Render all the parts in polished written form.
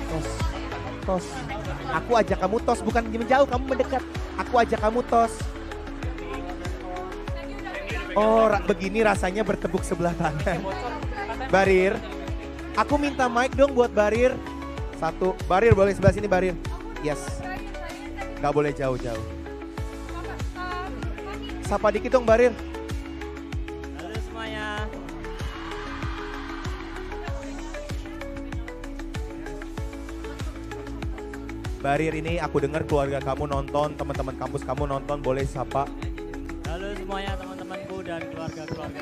Tos. Tos. Aku ajak kamu tos, bukan menjauh, kamu mendekat. Aku ajak kamu tos. Oh, begini rasanya bertepuk sebelah tangan. Barir, aku minta mic dong buat Barir. Satu, Barir boleh sebelah sini Barir. Yes. Gak boleh jauh-jauh. Sapa dikit dong Barir. Halo semuanya. Barir, ini aku dengar keluarga kamu nonton, teman-teman kampus kamu nonton, boleh sapa. Halo semuanya teman-temanku dan keluarga-keluarga.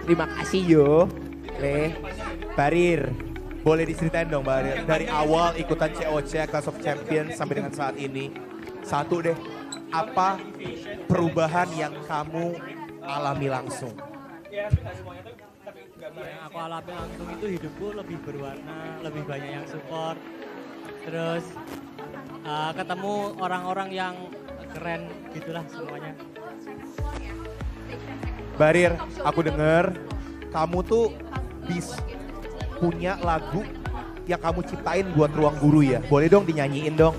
Terima kasih yo. Barir, boleh diceritain dong Barir, dari awal ikutan COC Clash of Champions sampai dengan saat ini. Satu deh, apa perubahan yang kamu alami langsung? Yang aku alami langsung itu hidupku lebih berwarna, lebih banyak yang support. Terus ketemu orang-orang yang keren gitulah semuanya. Barir, aku denger kamu tuh punya lagu yang kamu ciptain buat Ruang Guru ya. Boleh dong dinyanyiin dong.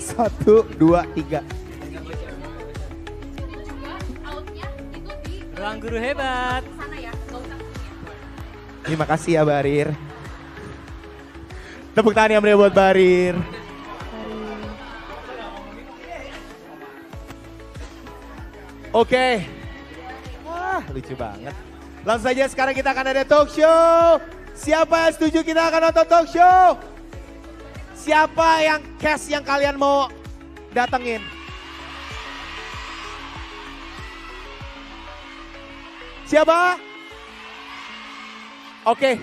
1, 2, 3. Ruang Guru hebat. Terima kasih ya Barir. Tepuk tangan yang meriah buat Barir. Oke. Wah, lucu banget. Langsung saja sekarang kita akan ada talk show. Siapa yang setuju kita akan nonton talk show? Siapa yang cast yang kalian mau datengin? Siapa? Oke.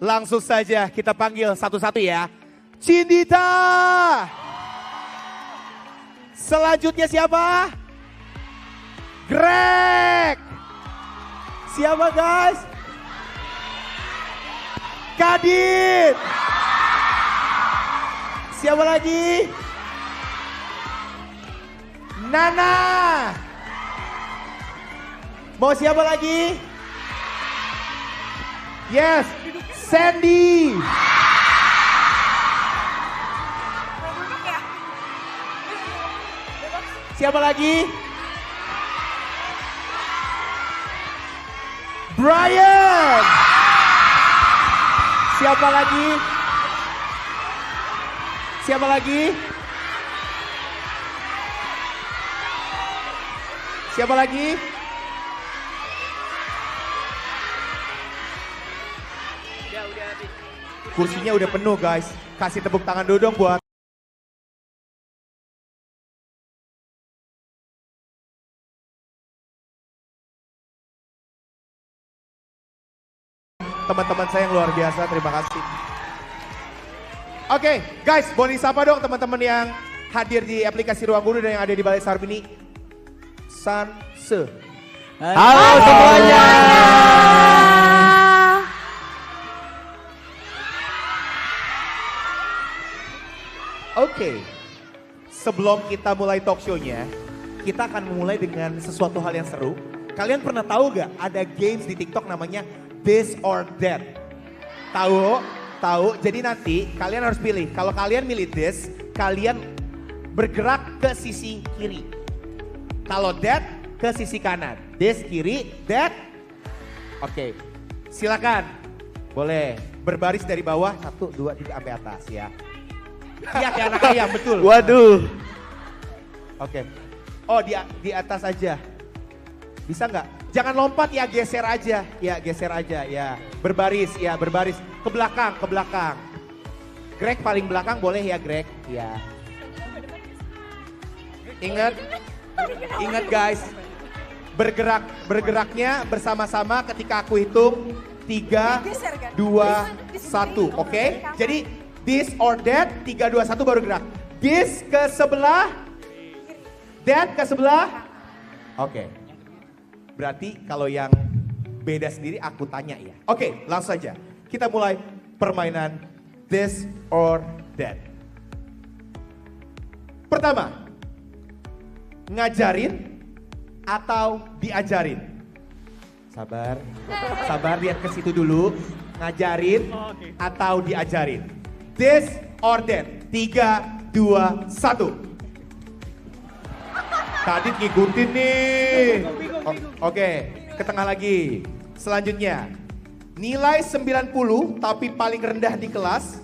Langsung saja kita panggil satu-satu ya. Cindita. Selanjutnya siapa? Greg. Siapa guys? Kadit. Siapa lagi? Nana. Mau siapa lagi? Yes, Sandy. Siapa lagi? Brian. Siapa lagi? Siapa lagi? Siapa lagi? Kursinya udah penuh guys. Kasih tepuk tangan dulu dong buat teman-teman saya yang luar biasa. Terima kasih. Oke, guys, boleh sapa dong teman-teman yang hadir di aplikasi Ruang Guru dan yang ada di Balai Sarbini. Sanse. Halo semuanya. Oke, sebelum kita mulai talk show-nya, kita akan memulai dengan sesuatu hal yang seru. Kalian pernah tahu gak ada games di TikTok namanya This or That? Tahu? Tahu? Jadi nanti kalian harus pilih. Kalau kalian milih this, kalian bergerak ke sisi kiri. Kalau that, ke sisi kanan. This kiri, that. Oke, silakan. Boleh berbaris dari bawah, 1, 2, 3 sampai atas ya. Iya kayak anak ayam, betul. Waduh. Oke. Oh di atas aja. Bisa nggak? Jangan lompat ya, geser aja. Ya geser aja ya. Berbaris ya, berbaris. Ke belakang, ke belakang. Greg paling belakang boleh ya Greg? Ya. Ingat guys. Bergeraknya bersama-sama ketika aku hitung 3, 2, 1. Oke? Jadi this or that, 3, 2, 1 baru gerak. This ke sebelah, that ke sebelah. Oke. Berarti kalau yang beda sendiri aku tanya ya. Oke, langsung saja. Kita mulai permainan this or that. Pertama, ngajarin atau diajarin? Sabar, sabar lihat ke situ dulu. Ngajarin atau diajarin. This or that. 3, 2, 1. Tadi ngikutin nih. Oke, ke tengah lagi. Selanjutnya. Nilai 90 tapi paling rendah di kelas.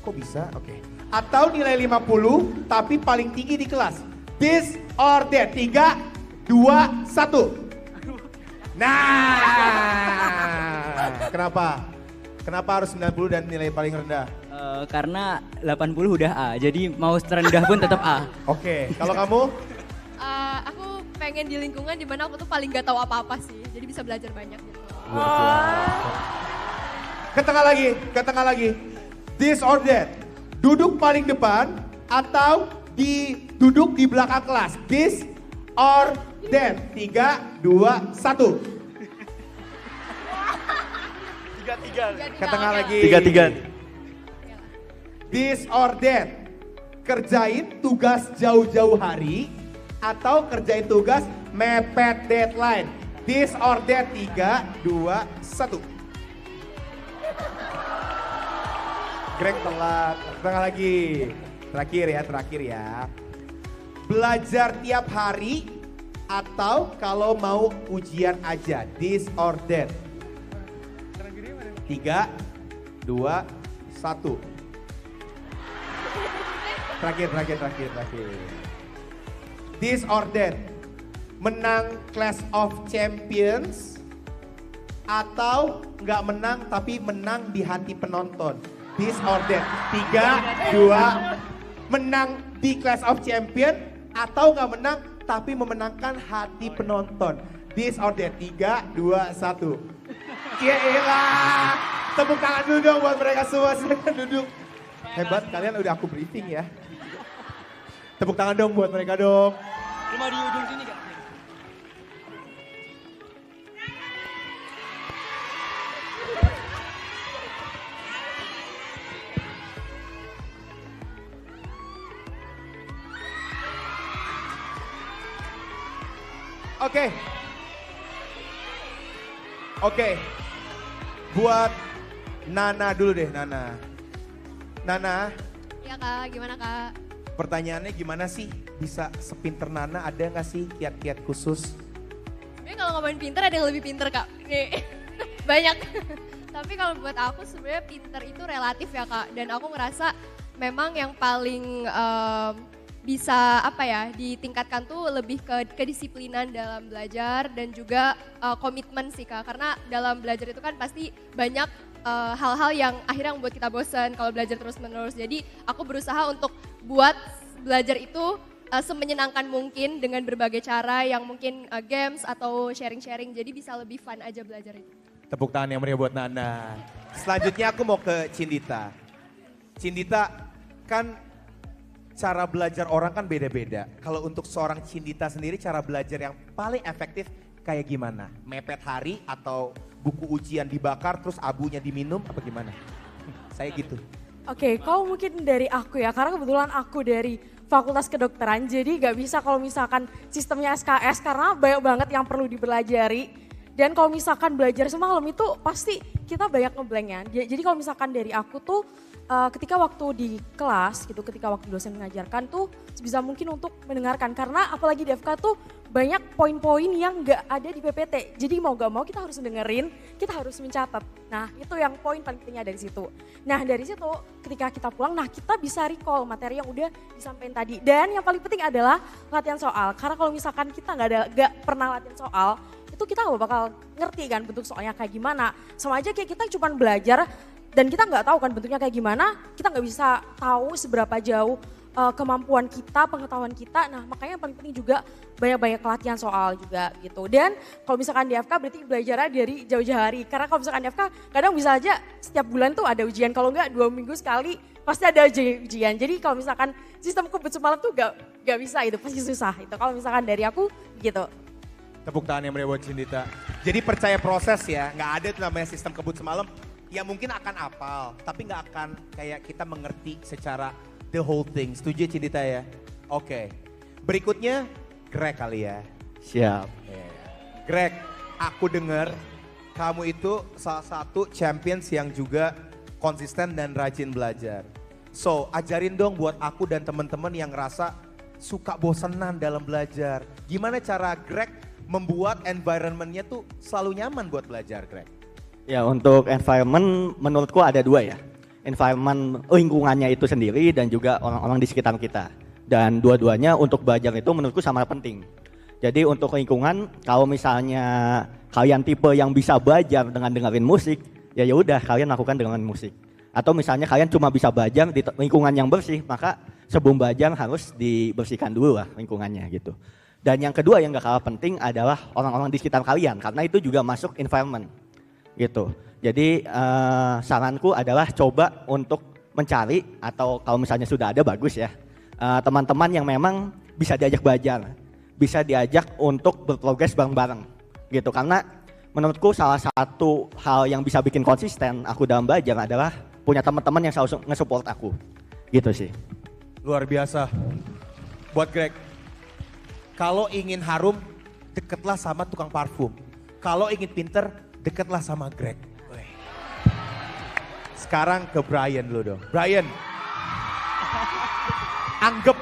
Kok bisa? Oke. Atau nilai 50 tapi paling tinggi di kelas. This or that. 3, 2, 1. Nah, kenapa? Kenapa harus 90 dan nilai paling rendah? Karena 80 udah A, jadi mau terendah pun tetap A. Oke, kalau kamu? Aku pengen di lingkungan dimana aku tuh paling gak tahu apa-apa sih, jadi bisa belajar banyak gitu. Ke tengah lagi. This or that, duduk paling depan atau duduk di belakang kelas. This or that. 3, 2, 1. Ke tengah lagi. 3. This or that, kerjain tugas jauh-jauh hari atau kerjain tugas mepet deadline. This or that. 3, 2, 1. Greg telat. Tengah lagi. Terakhir ya. Belajar tiap hari atau kalau mau ujian aja. This or that. 3, 2, 1. Terakhir. This or that. Menang Clash of Champions atau nggak menang tapi menang di hati penonton. This or that. 3, 2. Menang di Clash of Champions atau nggak menang tapi memenangkan hati penonton. This or that. 3, 2, 1. Yelah. Tepuk tangan dulu dong buat mereka semua. Silakan duduk. Hebat, kalian udah aku briefing ya. Tepuk tangan dong buat mereka dong. Rumah di ujung sini Kak. Oke. Buat Nana dulu deh, Nana. Nana, Ya Kak, gimana Kak? pertanyaannya gimana sih bisa sepinter Nana? Ada nggak sih kiat-kiat khusus? Sebenarnya kalau ngomongin pinter ada yang lebih pinter Kak. Nih, banyak. Tapi kalau buat aku sebenarnya pinter itu relatif ya Kak. Dan aku ngerasa memang yang paling bisa ditingkatkan tuh lebih ke kedisiplinan dalam belajar dan juga komitmen sih Kak. Karena dalam belajar itu kan pasti banyak hal-hal yang akhirnya membuat kita bosan kalau belajar terus-menerus. Jadi aku berusaha untuk buat belajar itu semenyenangkan mungkin dengan berbagai cara yang mungkin games atau sharing-sharing. Jadi bisa lebih fun aja belajar itu. Tepuk tangan yang meriah buat Nana. Selanjutnya aku mau ke Cindita. Cindita, kan cara belajar orang kan beda-beda. Kalau untuk seorang Cindita sendiri cara belajar yang paling efektif kayak gimana? Mepet hari atau buku ujian dibakar terus abunya diminum apa gimana? Saya gitu. Oke, kalau mungkin dari aku ya, karena kebetulan aku dari Fakultas Kedokteran, jadi gak bisa kalau misalkan sistemnya SKS karena banyak banget yang perlu dipelajari. Dan kalau misalkan belajar semalam itu pasti kita banyak ngeblanknya. Jadi kalau misalkan dari aku tuh ketika waktu di kelas gitu, ketika waktu dosen mengajarkan tuh sebisa mungkin untuk mendengarkan. Karena apalagi di FK tuh banyak poin-poin yang gak ada di PPT. Jadi mau gak mau kita harus dengerin, kita harus mencatat. Nah itu yang poin paling pentingnya dari situ. Nah dari situ ketika kita pulang, nah kita bisa recall materi yang udah disampaikan tadi. Dan yang paling penting adalah latihan soal. Karena kalau misalkan kita gak pernah latihan soal, itu kita gak bakal ngerti kan bentuk soalnya kayak gimana. Sama aja kayak kita cuma belajar dan kita nggak tahu kan bentuknya kayak gimana, kita nggak bisa tahu seberapa jauh kemampuan kita, pengetahuan kita. Nah makanya yang paling penting juga banyak-banyak latihan soal juga gitu. Dan kalau misalkan di FK berarti belajarnya dari jauh-jauh hari. Karena kalau misalkan di FK kadang bisa aja setiap bulan tuh ada ujian, kalau nggak 2 minggu sekali pasti ada ujian. Jadi kalau misalkan sistem kebut semalam tuh nggak bisa itu, pasti susah. Itu kalau misalkan dari aku gitu. Tepuk tangan yang meriah buat Cindita. Jadi percaya proses ya, nggak ada tuh namanya sistem kebut semalam. Ya mungkin akan apal, tapi nggak akan kayak kita mengerti secara the whole thing. Setuju Cindita ya? Oke. Berikutnya Greg kali ya. Siap. Greg, aku dengar kamu itu salah satu champions yang juga konsisten dan rajin belajar. So, ajarin dong buat aku dan teman-teman yang ngerasa suka bosenan dalam belajar. Gimana cara Greg membuat environment-nya tuh selalu nyaman buat belajar, Greg? Ya, untuk environment menurutku ada dua ya. Environment lingkungannya itu sendiri dan juga orang-orang di sekitar kita. Dan dua-duanya untuk belajar itu menurutku sama penting. Jadi untuk lingkungan, kalau misalnya kalian tipe yang bisa belajar dengan dengerin musik, ya udah kalian lakukan dengan musik. Atau misalnya kalian cuma bisa belajar di lingkungan yang bersih, maka sebelum belajar harus dibersihkan dulu lah lingkungannya gitu. Dan yang kedua yang gak kalah penting adalah orang-orang di sekitar kalian, karena itu juga masuk environment gitu. Jadi saranku adalah coba untuk mencari, atau kalau misalnya sudah ada bagus ya, teman-teman yang memang bisa diajak belajar, bisa diajak untuk berprogres bareng-bareng gitu. Karena menurutku salah satu hal yang bisa bikin konsisten aku dalam belajar adalah punya teman-teman yang selalu nge-support aku gitu sih. Luar biasa. Buat Greg, kalau ingin harum, deketlah sama tukang parfum. Kalau ingin pinter, deketlah sama Greg. Sekarang ke Brian dulu dong. Brian, anggap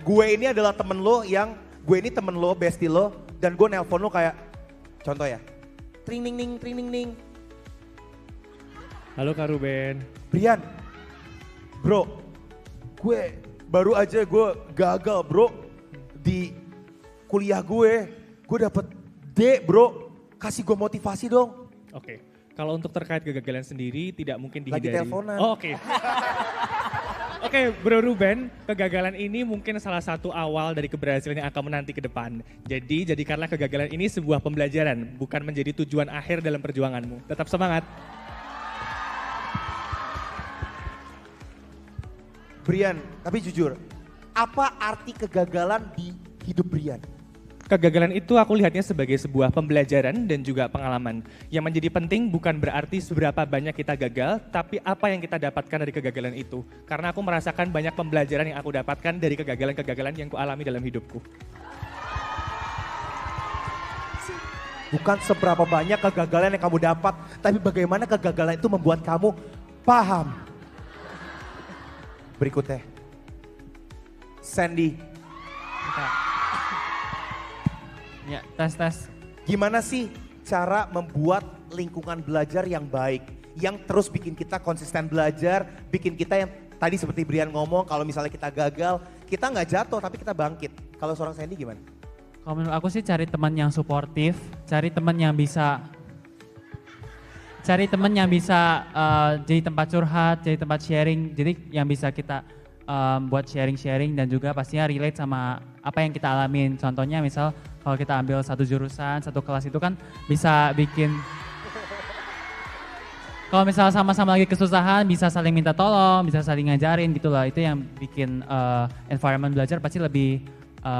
gue ini adalah temen lo yang, gue ini temen lo, bestie lo, dan gue nelpon lo kayak, contoh ya, tring ning ning, tring ning ning. Halo Kak Ruben. Brian, bro, gue baru aja gue gagal bro di kuliah gue dapet D bro, kasih gue motivasi dong. Oke, kalau untuk terkait kegagalan sendiri tidak mungkin dihindari. Lagi teleponan. Oh, oke. Oke, Bro Ruben, kegagalan ini mungkin salah satu awal dari keberhasilan yang akan menanti ke depan. Jadi, jadikanlah kegagalan ini sebuah pembelajaran, bukan menjadi tujuan akhir dalam perjuanganmu. Tetap semangat. Brian, tapi jujur, apa arti kegagalan di hidup Brian? Kegagalan itu aku lihatnya sebagai sebuah pembelajaran dan juga pengalaman. Yang menjadi penting bukan berarti seberapa banyak kita gagal, tapi apa yang kita dapatkan dari kegagalan itu. Karena aku merasakan banyak pembelajaran yang aku dapatkan dari kegagalan-kegagalan yang kualami dalam hidupku. Bukan seberapa banyak kegagalan yang kamu dapat, tapi bagaimana kegagalan itu membuat kamu paham. Berikutnya, Sandy. Ya, tes. Gimana sih cara membuat lingkungan belajar yang baik, yang terus bikin kita konsisten belajar, bikin kita yang tadi seperti Brian ngomong, kalau misalnya kita gagal, kita nggak jatuh tapi kita bangkit. Kalau seorang Sandy gimana? Kalau menurut aku sih cari teman yang suportif, cari teman yang bisa jadi tempat curhat, jadi tempat sharing, jadi yang bisa kita buat sharing-sharing dan juga pastinya relate sama apa yang kita alamin. Contohnya misal kalau kita ambil satu jurusan, satu kelas itu kan bisa bikin, kalau misal sama-sama lagi kesusahan bisa saling minta tolong, bisa saling ngajarin gitu lah. Itu yang bikin environment belajar pasti lebih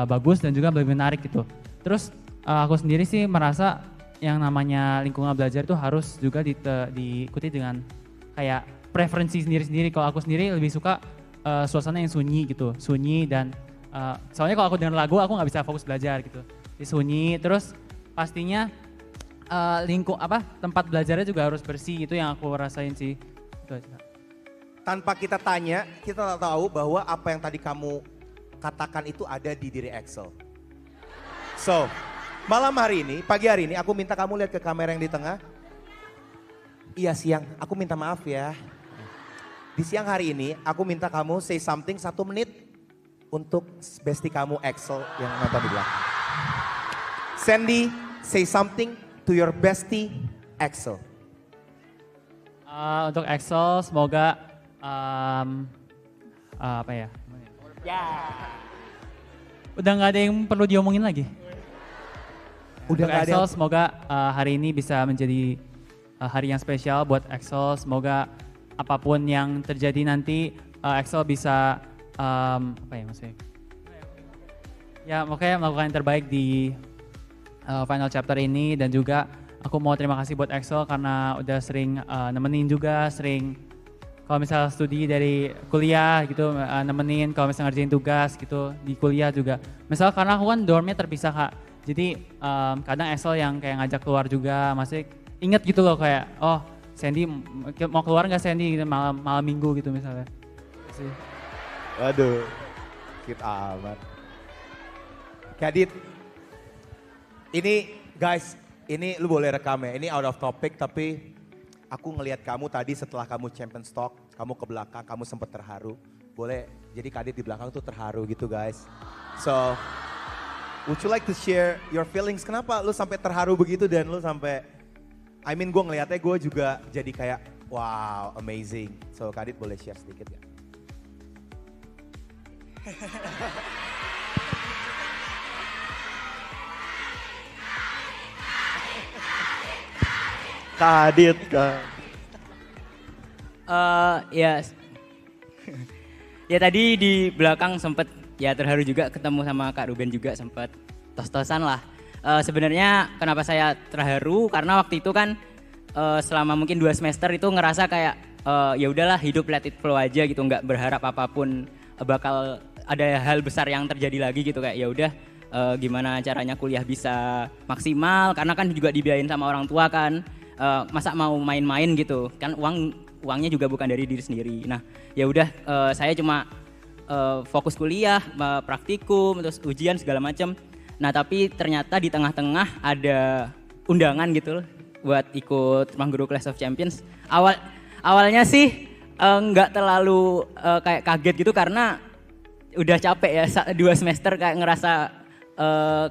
bagus dan juga lebih menarik gitu. Terus aku sendiri sih merasa yang namanya lingkungan belajar itu harus juga diikuti dengan kayak preferensi sendiri-sendiri. Kalau aku sendiri lebih suka suasana yang sunyi gitu, sunyi dan soalnya kalau aku denger lagu aku nggak bisa fokus belajar gitu. Sunyi, terus pastinya tempat belajarnya juga harus bersih, itu yang aku rasain sih. Itu aja. Tanpa kita tanya, kita tahu bahwa apa yang tadi kamu katakan itu ada di diri Axel. So, malam hari ini, pagi hari ini aku minta kamu lihat ke kamera yang di tengah. Iya siang, aku minta maaf ya. Di siang hari ini aku minta kamu say something 1 menit untuk bestie kamu Axel yang nonton di belakang. Sandy, say something to your bestie Axel. Untuk Axel semoga apa ya? Udah nggak ada yang perlu diomongin lagi. Udah Untuk Axel semoga hari ini bisa menjadi hari yang spesial buat Axel. Semoga apapun yang terjadi nanti Axel bisa apa ya maksudnya? Ya makanya melakukan yang terbaik di final chapter ini, dan juga aku mau terima kasih buat Axel karena udah sering nemenin juga, sering kalau misal studi dari kuliah gitu nemenin, kalau misal ngerjain tugas gitu di kuliah juga. Misal karena aku kan dormnya terpisah Kak, Jadi kadang Excel yang kayak ngajak keluar juga, masih inget gitu loh kayak, oh Sandy mau keluar nggak Sandy gitu, malam minggu gitu misalnya. Sih. Waduh, cute amat. Kadit, ini guys, ini lu boleh rekam ya, ini out of topic tapi aku ngelihat kamu tadi setelah kamu Champions Talk, kamu ke belakang, kamu sempat terharu. Boleh, jadi Kadit di belakang tuh terharu gitu guys. So, would you like to share your feelings? Kenapa lu sampai terharu begitu dan lu sampai, I mean gue ngeliatnya gue juga jadi kayak wow amazing. So Kadit boleh share sedikit ya? Kadit kan. Ya, ya tadi di belakang sempet ya terharu juga ketemu sama Kak Ruben juga sempet tos-tosan lah. Sebenarnya kenapa saya terharu karena waktu itu kan selama mungkin 2 semester itu ngerasa kayak ya udahlah hidup let it flow aja gitu, nggak berharap apapun bakal ada hal besar yang terjadi lagi gitu, kayak ya udah gimana caranya kuliah bisa maksimal karena kan juga dibiayain sama orang tua kan. Masa mau main-main gitu kan, uangnya juga bukan dari diri sendiri. Nah ya udah saya cuma fokus kuliah, praktikum, terus ujian segala macam. Nah tapi ternyata di tengah-tengah ada undangan gitu loh buat ikut Ruang Guru Clash of Champions. Awalnya sih nggak terlalu kayak kaget gitu karena udah capek ya 2 semester kayak ngerasa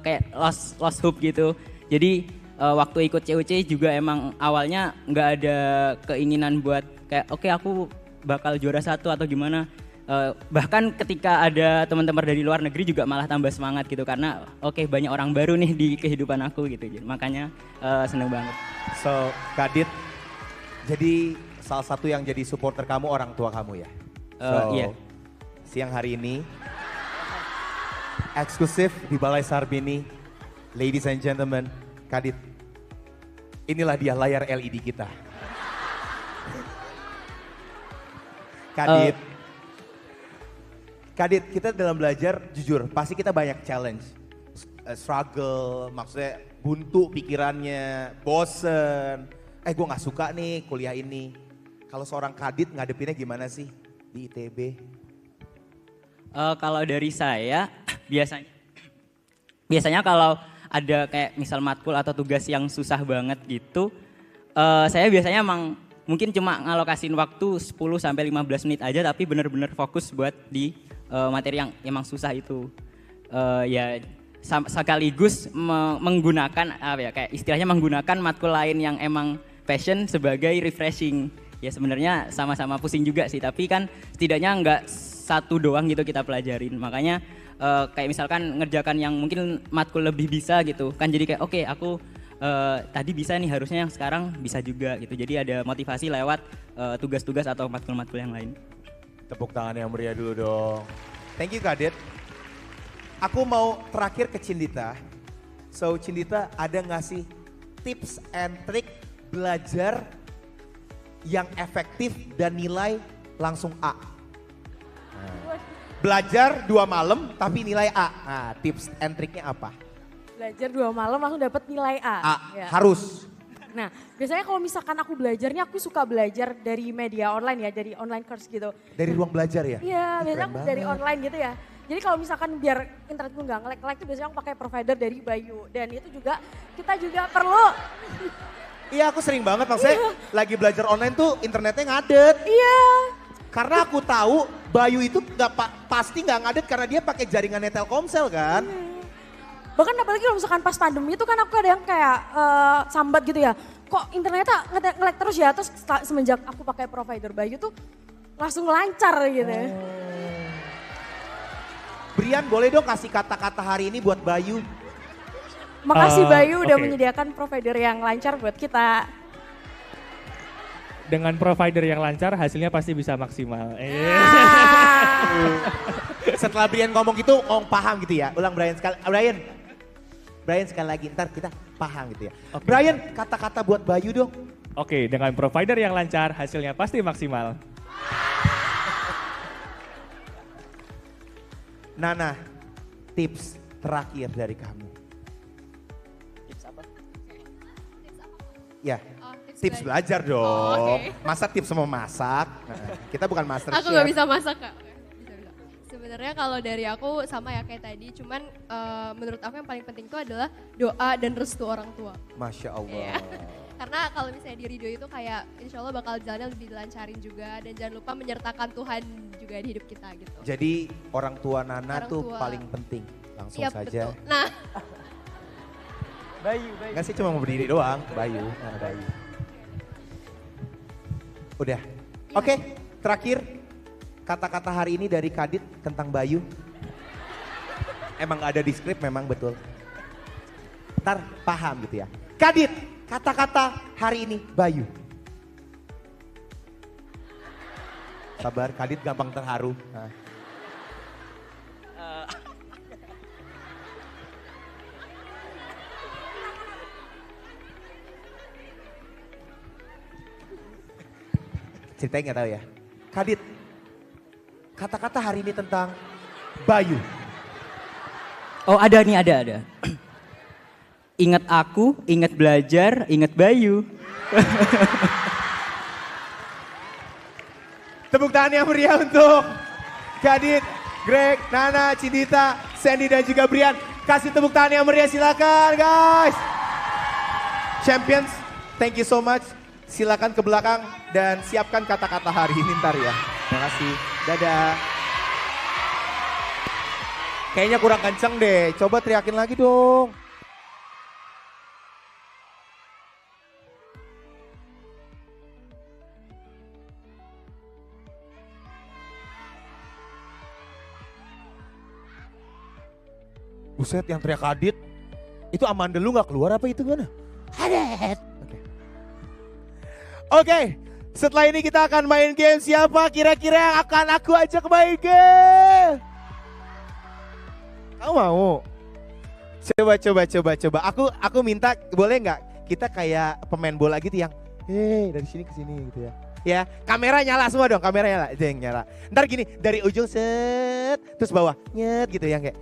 kayak lost hope gitu. Jadi waktu ikut CUC juga emang awalnya nggak ada keinginan buat kayak oke, aku bakal juara 1 atau gimana. Bahkan ketika ada teman-teman dari luar negeri juga malah tambah semangat gitu karena oke, banyak orang baru nih di kehidupan aku gitu. Makanya seneng banget. So Kadit, jadi salah satu yang jadi supporter kamu orang tua kamu ya? Iya. Siang hari ini eksklusif di Balai Sarbini, ladies and gentlemen, Kadit. Inilah dia layar LED kita. Kadit. Kadit, kita dalam belajar jujur, pasti kita banyak challenge. Struggle, maksudnya buntu pikirannya, bosen. Gue gak suka nih kuliah ini. Kalau seorang Kadit ngadepinnya gimana sih di ITB? Kalau dari saya, biasanya kalau ada kayak misal matkul atau tugas yang susah banget gitu, saya biasanya emang mungkin cuma ngalokasin waktu 10-15 menit aja tapi bener-bener fokus buat di materi yang emang susah itu. Ya sekaligus menggunakan kayak istilahnya menggunakan matkul lain yang emang passion sebagai refreshing. Ya sebenarnya sama-sama pusing juga sih, tapi kan setidaknya nggak satu doang gitu kita pelajarin. Makanya kayak misalkan ngerjakan yang mungkin matkul lebih bisa gitu kan, jadi kayak oke, aku tadi bisa nih, harusnya yang sekarang bisa juga gitu. Jadi ada motivasi lewat tugas-tugas atau matkul-matkul yang lain. Tepuk tangan yang meriah dulu dong. Thank you Kadit. Aku mau terakhir ke Cindita. So Cindita, ada nggak sih tips and trick belajar yang efektif dan nilai langsung A? Belajar 2 malam tapi nilai A. Nah, tips and triknya apa? Belajar 2 malam langsung dapat nilai A. A, Ya. harus. Nah, biasanya kalau misalkan aku belajarnya, aku suka belajar dari media online ya, dari online course gitu. Dari ruang belajar ya? Iya, biasanya Keren aku dari banget. online gitu ya. Jadi kalau misalkan biar internetku nggak nge-lag tuh biasanya aku pakai provider dari Bayu. Dan itu juga, kita juga perlu. Iya, aku sering banget maksudnya lagi belajar online tuh internetnya ngadet. Iya. Karena aku tahu Bayu itu pasti nggak ngadet karena dia pakai jaringannya Telkomsel kan. Bahkan apalagi kalau misalkan pas pandemi itu kan aku ada yang kayak sambat gitu ya. Kok internetnya nge-lag terus ya, terus semenjak aku pakai provider Bayu tuh langsung lancar gitu. Brian, boleh dong kasih kata-kata hari ini buat Bayu? Makasih Bayu udah oke. menyediakan provider yang lancar buat kita. Dengan provider yang lancar hasilnya pasti bisa maksimal. Setelah Brian ngomong gitu, ngomong paham gitu ya. Ulang Brian sekali. Brian sekali lagi, ntar kita paham gitu ya. Brian, kata-kata buat Bayu dong. Oke, dengan provider yang lancar hasilnya pasti maksimal. Nana, tips terakhir dari kamu. Ya, Oh, tips belajar dong. Oh, oke. Masa tips mau masak? Nah, kita bukan master Aku chef. nggak bisa masak kak. Bisa. Sebenarnya kalau dari aku sama ya kayak tadi, cuman menurut aku yang paling penting itu adalah doa dan restu orang tua. Masya Allah. Iya. Karena kalau misalnya di Ridho itu kayak insya Allah bakal jalannya lebih dilancarin juga dan jangan lupa menyertakan Tuhan juga di hidup kita gitu. Jadi orang tua Nana Orang tuh tua. paling penting. Langsung Siap, saja. betul. Nah, Bayu. Enggak sih cuma mau berdiri doang, Bayu. Nah, Bayu. Udah. Oke, terakhir kata-kata hari ini dari Kadit tentang Bayu. Emang gak ada di skrip memang betul. Ntar paham gitu ya. Kadit, kata-kata hari ini Bayu. Sabar, Kadit gampang terharu. Nah. Ceritanya nggak tahu ya. Kadit, kata-kata hari ini tentang Bayu. Oh ada nih, ada. Ingat aku, ingat belajar, ingat Bayu. Tepuk tangan yang meriah untuk Kadit, Greg, Nana, Cidita, Sandy dan juga Brian. Kasih tepuk tangan yang meriah silakan guys. Champions, thank you so much. Silakan ke belakang dan siapkan kata-kata hari ini ntar ya. Terima kasih. Dadah. Kayaknya kurang kenceng deh. Coba teriakin lagi dong. Buset, yang teriak Kadit. Itu Amanda lu gak keluar apa itu gimana? Kadit. Oke, setelah ini kita akan main game. Siapa kira-kira yang akan aku ajak main game? Kamu mau? Coba. Aku minta, boleh nggak? Kita kayak pemain bola gitu yang, dari sini ke sini gitu ya. Ya, kamera nyala semua dong, kamera nyala. Jeng nyala. Ntar gini, dari ujung set, terus bawah nyet gitu ya, kayak,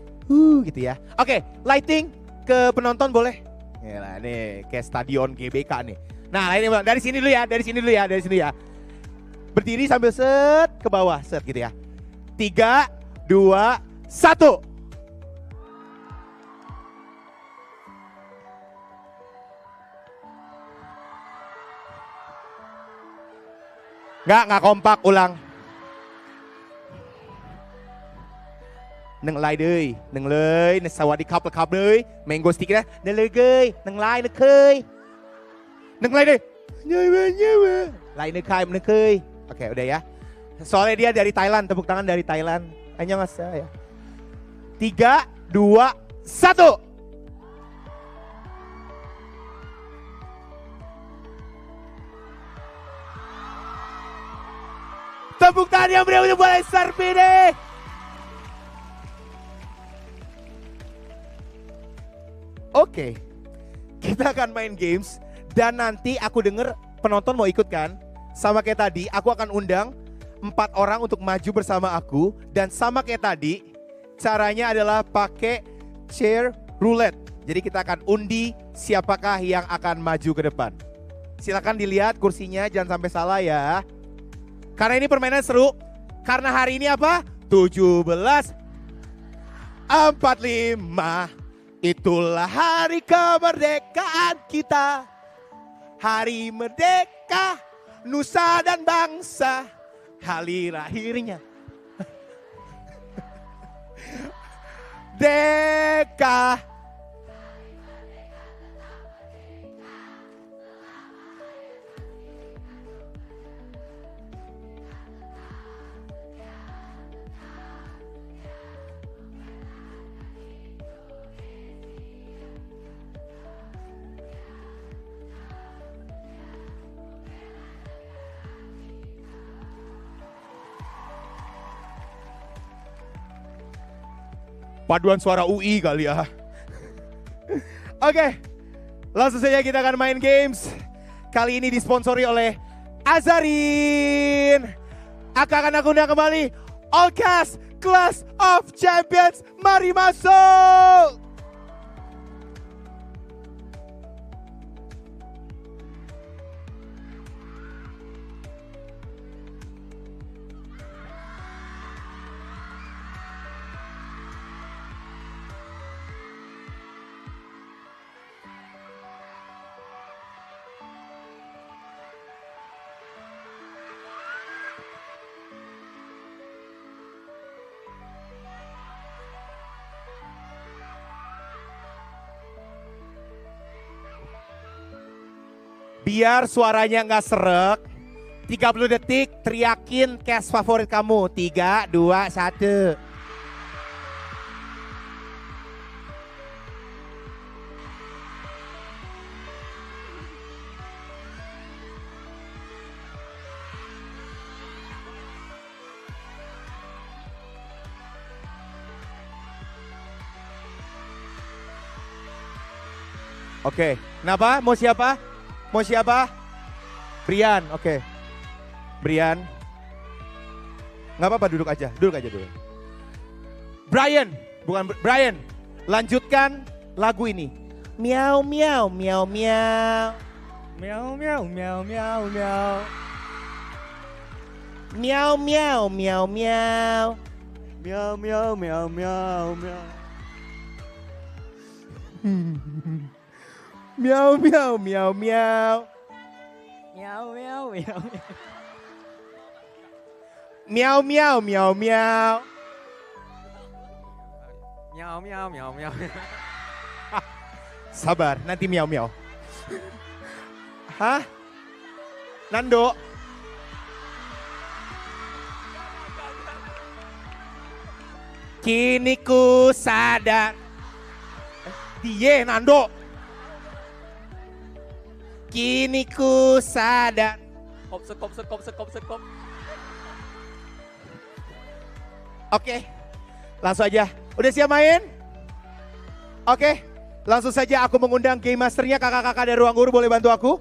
gitu ya. Oke, lighting ke penonton boleh? Yalah nih, kayak stadion GBK nih. Nah, ini dari sini dulu ya. Berdiri sambil set ke bawah, set gitu ya. 3, 2, 1. Nggak kompak, ulang. Neng lai deui, neng leuy, neng sawadikap lekap deui, mango stick dah, neng leuy geuy, neng lai neng keuy. Neng lai deui. Nyawa. Lai neng kai, neng keuy. Oke, udah ya. Soalnya dia dari Thailand, tepuk tangan dari Thailand. Hanya mas ya. 3, 2, 1. Tepuk tangan yang beriah untuk Balai Sarpini. Oke, kita akan main games dan nanti aku denger penonton mau ikut kan? Sama kayak tadi, aku akan undang 4 orang untuk maju bersama aku dan sama kayak tadi, caranya adalah pakai chair roulette. Jadi kita akan undi siapakah yang akan maju ke depan. Silakan dilihat kursinya, jangan sampai salah ya. Karena ini permainan seru. Karena hari ini apa? 17:45. Itulah hari kemerdekaan kita. Hari merdeka, nusa dan bangsa. Hari lahirnya. Deka. Paduan suara UI kali ya. Oke, langsung saja kita akan main games. Kali ini disponsori oleh Azarin. Akan aku undang kembali Allcast Clash of Champions. Mari masuk. Biar suaranya nggak serek, 30 detik teriakin cast favorit kamu. 3, 2, 1. Oke, kenapa? Mau siapa? Mau siapa? Brian, oke. Brian. Nggak apa-apa, duduk aja dulu. Brian, bukan Brian. Lanjutkan lagu ini. Miau, miau, miau, miau. Miau, miau, miau, miau, miau. Miau, miau, miau, miau. Miau, miau, miau, miau, miau. Miau, miau, miau, miau. Miau, miau, miau. Miau, miau, miau, miau. Miau, miau, miau, miau. Sabar, nanti miau, miau. Hah? Nando? Kini ku sadar. Dia, Nando. Kini ku sadar. Sekop. Oke, langsung aja. Udah siap main? Oke, langsung saja aku mengundang Game Masternya, kakak-kakak dari Ruang Guru boleh bantu aku?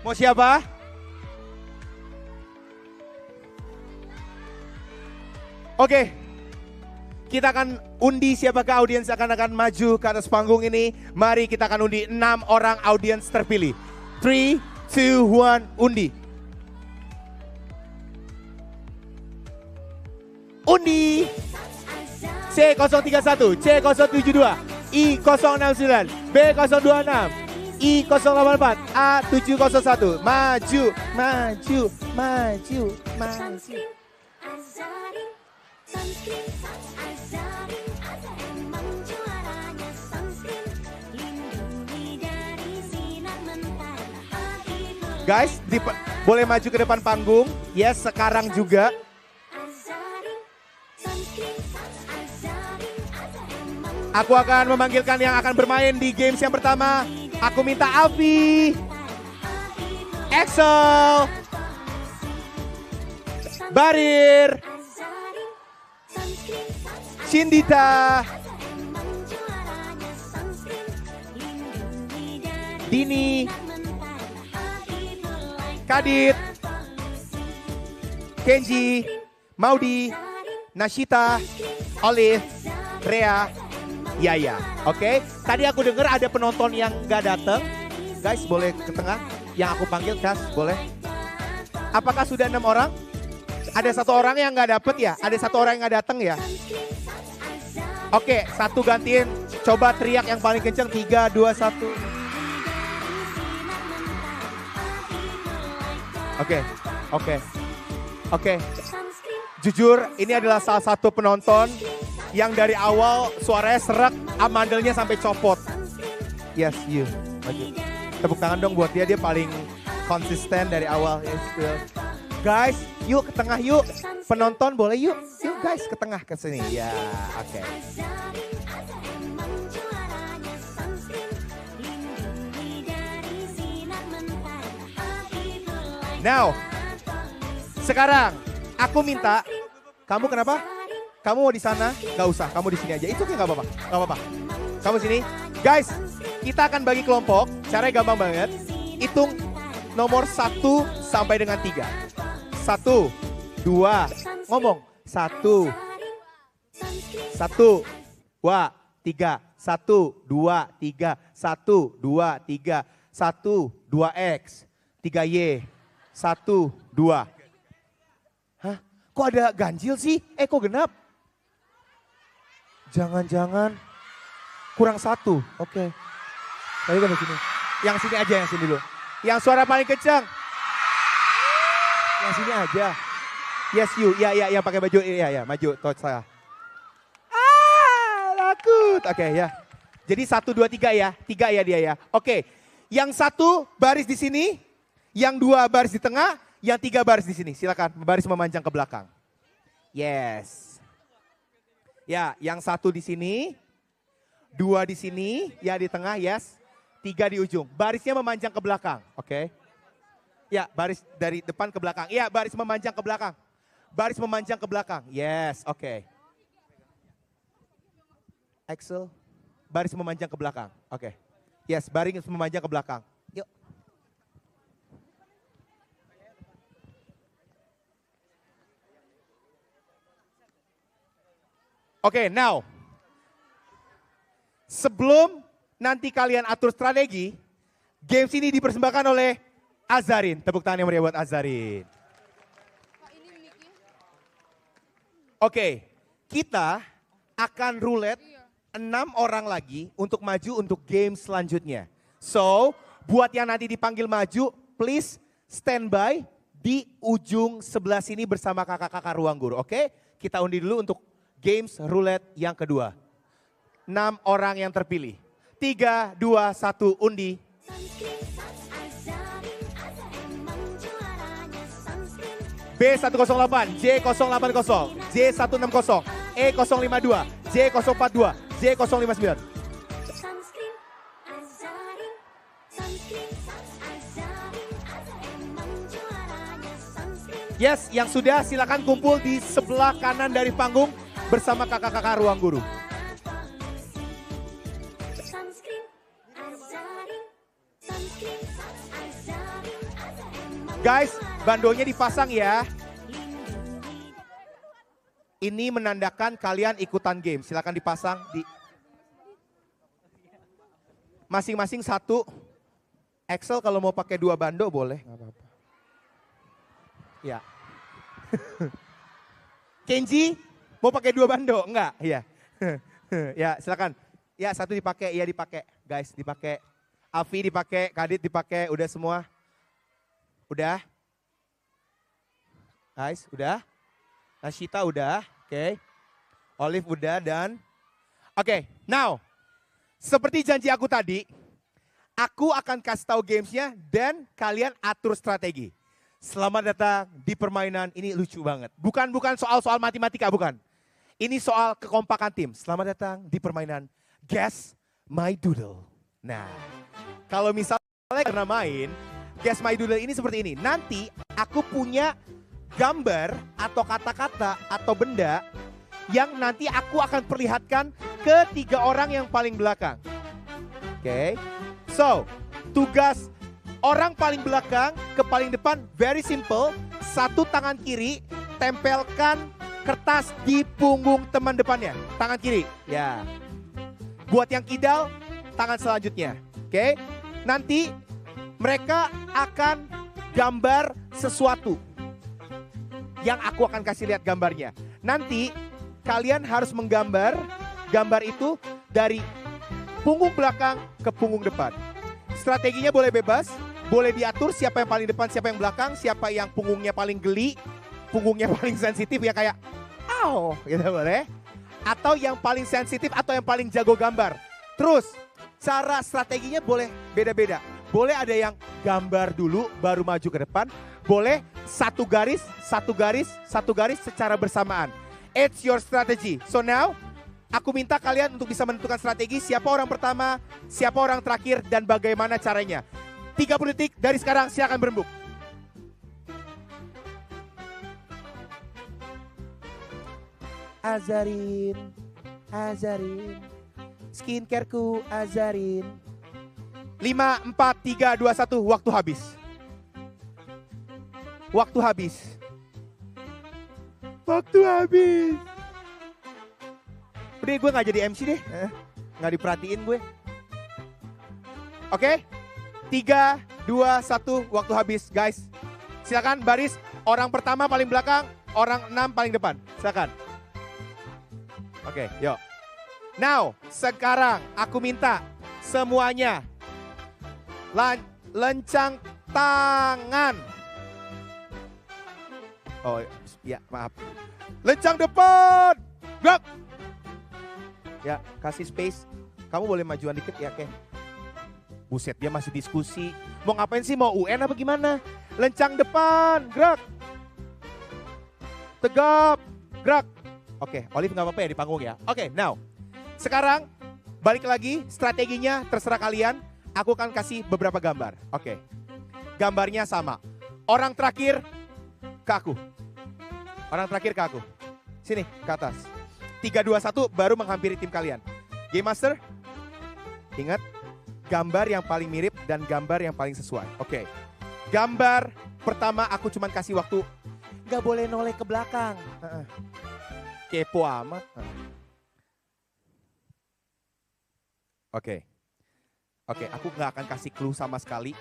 Mau siapa? Oke, kita akan undi siapakah audiens akan maju ke atas panggung ini. Mari kita akan undi 6 orang audiens terpilih. 3, 2, 1, undi. Undi. C031, C072, I069, B026, I084, A701. Maju, maju, maju, maju. Guys, boleh maju ke depan panggung. Yes, sekarang juga. Aku akan memanggilkan yang akan bermain di games yang pertama. Aku minta Alfi, Axel, Barir, Cindita, Dini, Kadit, Kenji, Maudi, Nashita, Olive, Rea, Yaya. Oke, tadi aku dengar ada penonton yang nggak datang. Guys, boleh ke tengah. Yang aku panggil, Kas, boleh. Apakah sudah 6 orang? Ada 1 orang yang nggak dapet ya? Ada 1 orang yang nggak datang ya? Oke, 1 gantiin. Coba teriak yang paling kencang. 3, 2, 1. Oke. Jujur, ini adalah salah satu penonton yang dari awal suaranya serak, amandelnya sampai copot. Yes, you. Maju. Tepuk tangan dong buat dia paling konsisten dari awal. Yes, guys, yuk ke tengah yuk. Penonton boleh yuk. Yuk guys ke tengah ke sini. Ya, oke. Now, sekarang aku minta, kamu kenapa? Kamu mau di sana? Gak usah, kamu di sini aja. Itu kayak gak apa-apa, gak apa-apa. Kamu sini. Guys, kita akan bagi kelompok. Caranya gampang banget. Hitung nomor 1 sampai dengan 3. 1, 2, ngomong. 1, 2, 3. 1, 2, 3. 1, 2, 3. 1, 2X. 3Y. 1, 2. Hah? Kok ada ganjil sih? Kok genap? Jangan-jangan kurang 1. Oke. Tadi kan di sini. Yang sini aja, yang sini dulu. Yang suara paling kencang. Yang sini aja. Yes you. Ya, pakai baju. Ya, maju. Touch saya. Laku. Lanjut. Oke ya. Jadi 1, 2, 3 ya. 3 ya dia ya. Oke. Yang 1 baris di sini. Yang 2 baris di tengah. Yang 3 baris di sini. Silakan baris memanjang ke belakang. Yes. Ya, yang 1 di sini. 2 di sini. Ya di tengah, yes. 3 di ujung. Barisnya memanjang ke belakang. Oke. Ya, baris dari depan ke belakang. Ya, baris memanjang ke belakang. Baris memanjang ke belakang. Yes, oke. Axel, baris memanjang ke belakang. Oke. Yes, baris memanjang ke belakang. Yuk. Oke, now. Sebelum nanti kalian atur strategi, games ini dipersembahkan oleh Azarin. Tepuk tangan yang meriah buat Azarin. Oke, kita akan roulette 6 orang lagi untuk maju untuk game selanjutnya. So, buat yang nanti dipanggil maju, please standby di ujung sebelah sini bersama kakak-kakak ruang guru. Oke, kita undi dulu untuk games roulette yang kedua. 6 orang yang terpilih. 3, 2, 1, undi. B108, J080, J160, E052, J042, J059. Yes, yang sudah silakan kumpul di sebelah kanan dari panggung bersama kakak-kakak ruang guru. Guys, bandonya dipasang ya. Ini menandakan kalian ikutan game. Silakan dipasang di masing-masing 1. Axel kalau mau pakai 2 bando boleh, nggak apa-apa. Ya. Kenji mau pakai 2 bando? Enggak, iya. Ya, silakan. Ya, 1 dipakai, iya dipakai. Guys, dipakai. Afi dipakai, Kadit dipakai, udah semua. Udah? Guys, udah? Nashita udah, oke. Olive udah dan... Oke, now. Seperti janji aku tadi, aku akan kasih tahu gamesnya dan kalian atur strategi. Selamat datang di permainan, ini lucu banget. Bukan soal matematika, bukan. Ini soal kekompakan tim. Selamat datang di permainan Guess My Doodle. Nah, kalau misalnya karena main... Guess My Doodle ini seperti ini. Nanti aku punya gambar atau kata-kata atau benda yang nanti aku akan perlihatkan ke 3 orang yang paling belakang. Oke. So, tugas orang paling belakang ke paling depan very simple. 1 tangan kiri tempelkan kertas di punggung teman depannya. Tangan kiri. Ya. Buat yang kidal, tangan selanjutnya. Oke. Nanti mereka akan gambar sesuatu yang aku akan kasih lihat gambarnya. Nanti kalian harus menggambar gambar itu dari punggung belakang ke punggung depan. Strateginya boleh bebas, boleh diatur siapa yang paling depan, siapa yang belakang, siapa yang punggungnya paling geli, punggungnya paling sensitif ya kayak "Aw", gitu boleh. Atau yang paling sensitif atau yang paling jago gambar. Terus cara strateginya boleh beda-beda. Boleh ada yang gambar dulu baru maju ke depan. Boleh 1 garis, 1 garis, 1 garis secara bersamaan. It's your strategy. So now, aku minta kalian untuk bisa menentukan strategi siapa orang pertama, siapa orang terakhir, dan bagaimana caranya. 30 detik dari sekarang, silakan berembuk. Azarin, Azarin, skincareku Azarin. 5, 4, 3, 2, 1, waktu habis. Waktu habis. Waktu habis. Udah gue gak jadi MC deh. Gak diperhatiin gue. Oke. 3, 2, 1, waktu habis guys. Silakan baris. Orang pertama paling belakang, orang 6 paling depan. Silakan. Oke, yuk. Now, sekarang aku minta semuanya lencang tangan. Oh ya, maaf. Lencang depan. Gerak. Ya, kasih space. Kamu boleh majuan dikit ya, Keh. Buset, dia masih diskusi. Mau ngapain sih? Mau UN apa gimana? Lencang depan, gerak. Tegap, gerak. Oke, Olive nggak apa-apa ya di panggung ya. Oke, now. Sekarang balik lagi, strateginya terserah kalian. Aku akan kasih beberapa gambar. Oke, gambarnya sama. Orang terakhir ke aku. Orang terakhir ke aku. Sini, ke atas. 3, 2, 1 baru menghampiri tim kalian. Game Master, ingat gambar yang paling mirip dan gambar yang paling sesuai. Oke, gambar pertama aku cuman kasih waktu. Gak boleh noleh ke belakang. Kepo amat. Oke, aku gak akan kasih clue sama sekali.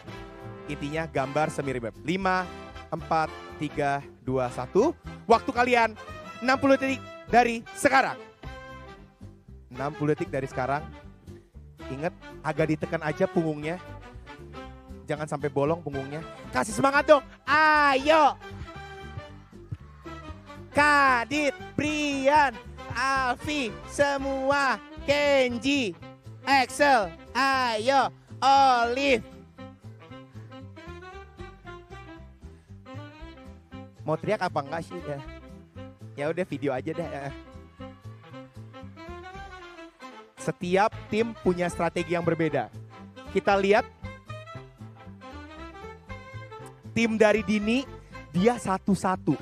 Intinya gambar semirip. 5, 4, 3, 2, 1. Waktu kalian 60 detik dari sekarang. 60 detik dari sekarang. Ingat, agak ditekan aja punggungnya. Jangan sampai bolong punggungnya. Kasih semangat dong. Ayo. Kadit, Brian, Alfi, semua. Kenji, Axel, ayo. Olive. Mau teriak apa enggak sih? Ya udah video aja deh. Setiap tim punya strategi yang berbeda. Kita lihat tim dari Dini, dia satu-satu.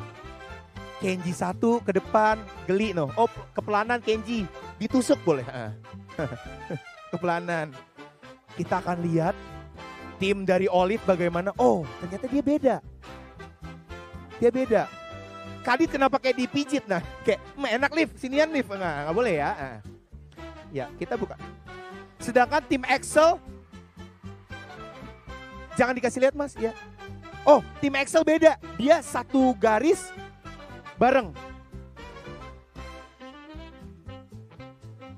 Kenji satu ke depan, geli no. Oh, kepelanan Kenji, ditusuk boleh. Kepelanan. Kita akan lihat tim dari Olive bagaimana. Oh, ternyata dia beda. Dia beda. Kadit kenapa kayak dipijit nah? Kayak enak Liv, sinian Liv. Nggak boleh ya. Ya, kita buka. Sedangkan tim Excel, jangan dikasih lihat mas ya. Oh, tim Excel beda. Dia satu garis bareng.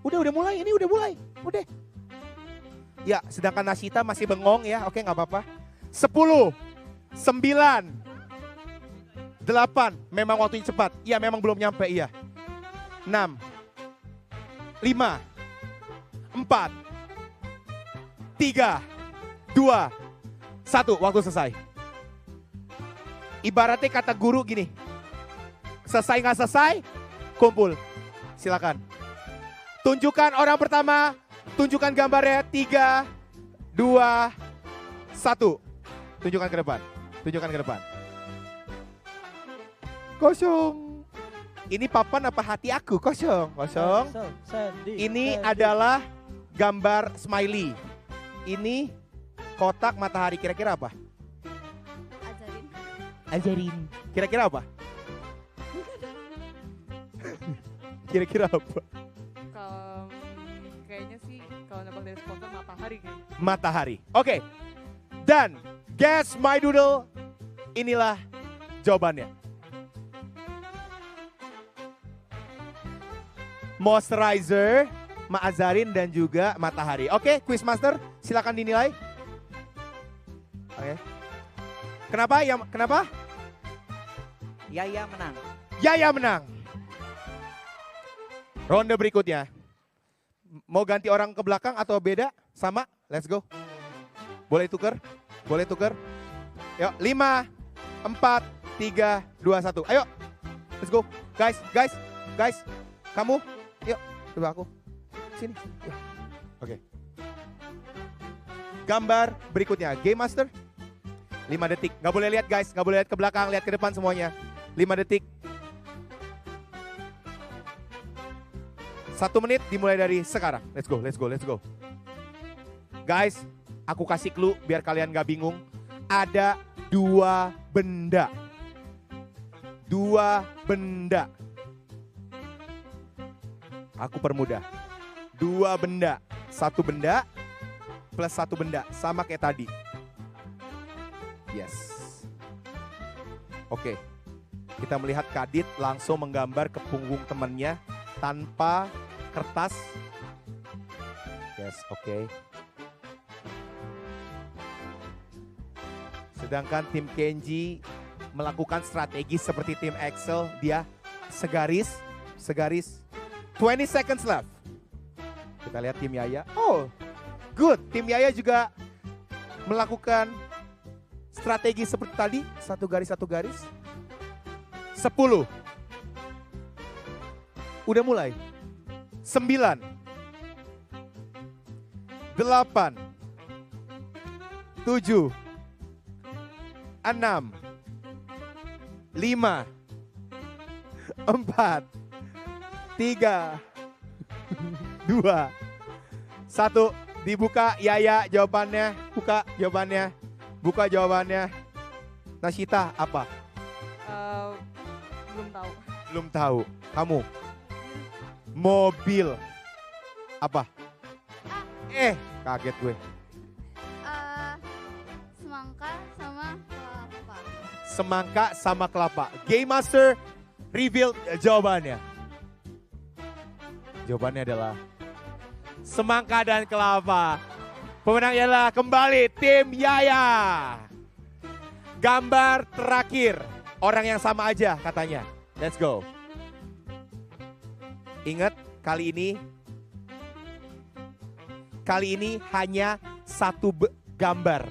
Udah mulai, ini udah mulai. Udah. Ya, sedangkan Nasita masih bengong ya. Oke, nggak apa-apa. 10, 9, 8, memang waktunya cepat. Iya, memang belum nyampe, iya. 6, 5, 4, 3, 2, 1, waktu selesai. Ibaratnya kata guru gini, selesai nggak selesai, kumpul. Silakan. Tunjukkan orang pertama, tunjukkan gambarnya, 3, 2, 1. Tunjukkan ke depan, tunjukkan ke depan. Kosong. Ini papan apa hati aku? Kosong. Kosong. Ini adalah gambar smiley. Ini kotak matahari. Kira-kira apa? Ajarin. Kira-kira apa? Kira-kira apa? Kayaknya sih kalau nebak dari sponsor matahari kayaknya. Matahari. Oke. Dan guess my doodle. Inilah jawabannya. Moisturizer, Ma'azarin dan juga matahari. Oke, Quizmaster, silakan dinilai. Oke. Kenapa? Kenapa? Yaya menang. Yaya menang. Ronde berikutnya. Mau ganti orang ke belakang atau beda? Sama? Let's go. Boleh tuker? Boleh tuker? Yuk, 5, 4, 3, 2, 1. Ayo. Let's go. Guys. Kamu. Yuk, coba aku. Sini. Ya. Oke. Gambar berikutnya. Game Master. 5 detik. Gak boleh lihat guys. Gak boleh lihat ke belakang. Lihat ke depan semuanya. 5 detik. 1 menit dimulai dari sekarang. Let's go. Guys, aku kasih clue biar kalian gak bingung. Ada 2 benda. 2 benda. Aku permudah. 2 benda. 1 benda plus 1 benda. Sama kayak tadi. Yes. Oke. Kita melihat Kadit langsung menggambar ke punggung temannya tanpa kertas. Yes, oke. Sedangkan tim Kenji melakukan strategi seperti tim Excel. Dia segaris. 20 seconds left. Kita lihat tim Yaya. Oh, good. Tim Yaya juga melakukan strategi seperti tadi. Satu garis. 10. Udah mulai. 9. 8. 7. 6. 5. 4. 3. 2. 1. Dibuka Yaya jawabannya. Buka jawabannya. Buka jawabannya. Nashita apa? Belum tahu. Belum tahu. Kamu? Mobil. Apa? Kaget gue. Semangka sama kelapa. Semangka sama kelapa. Game Master reveal jawabannya. Jawabannya adalah semangka dan kelapa. Pemenangnya adalah kembali tim Yaya. Gambar terakhir. Orang yang sama aja katanya. Let's go. Ingat kali ini hanya satu gambar.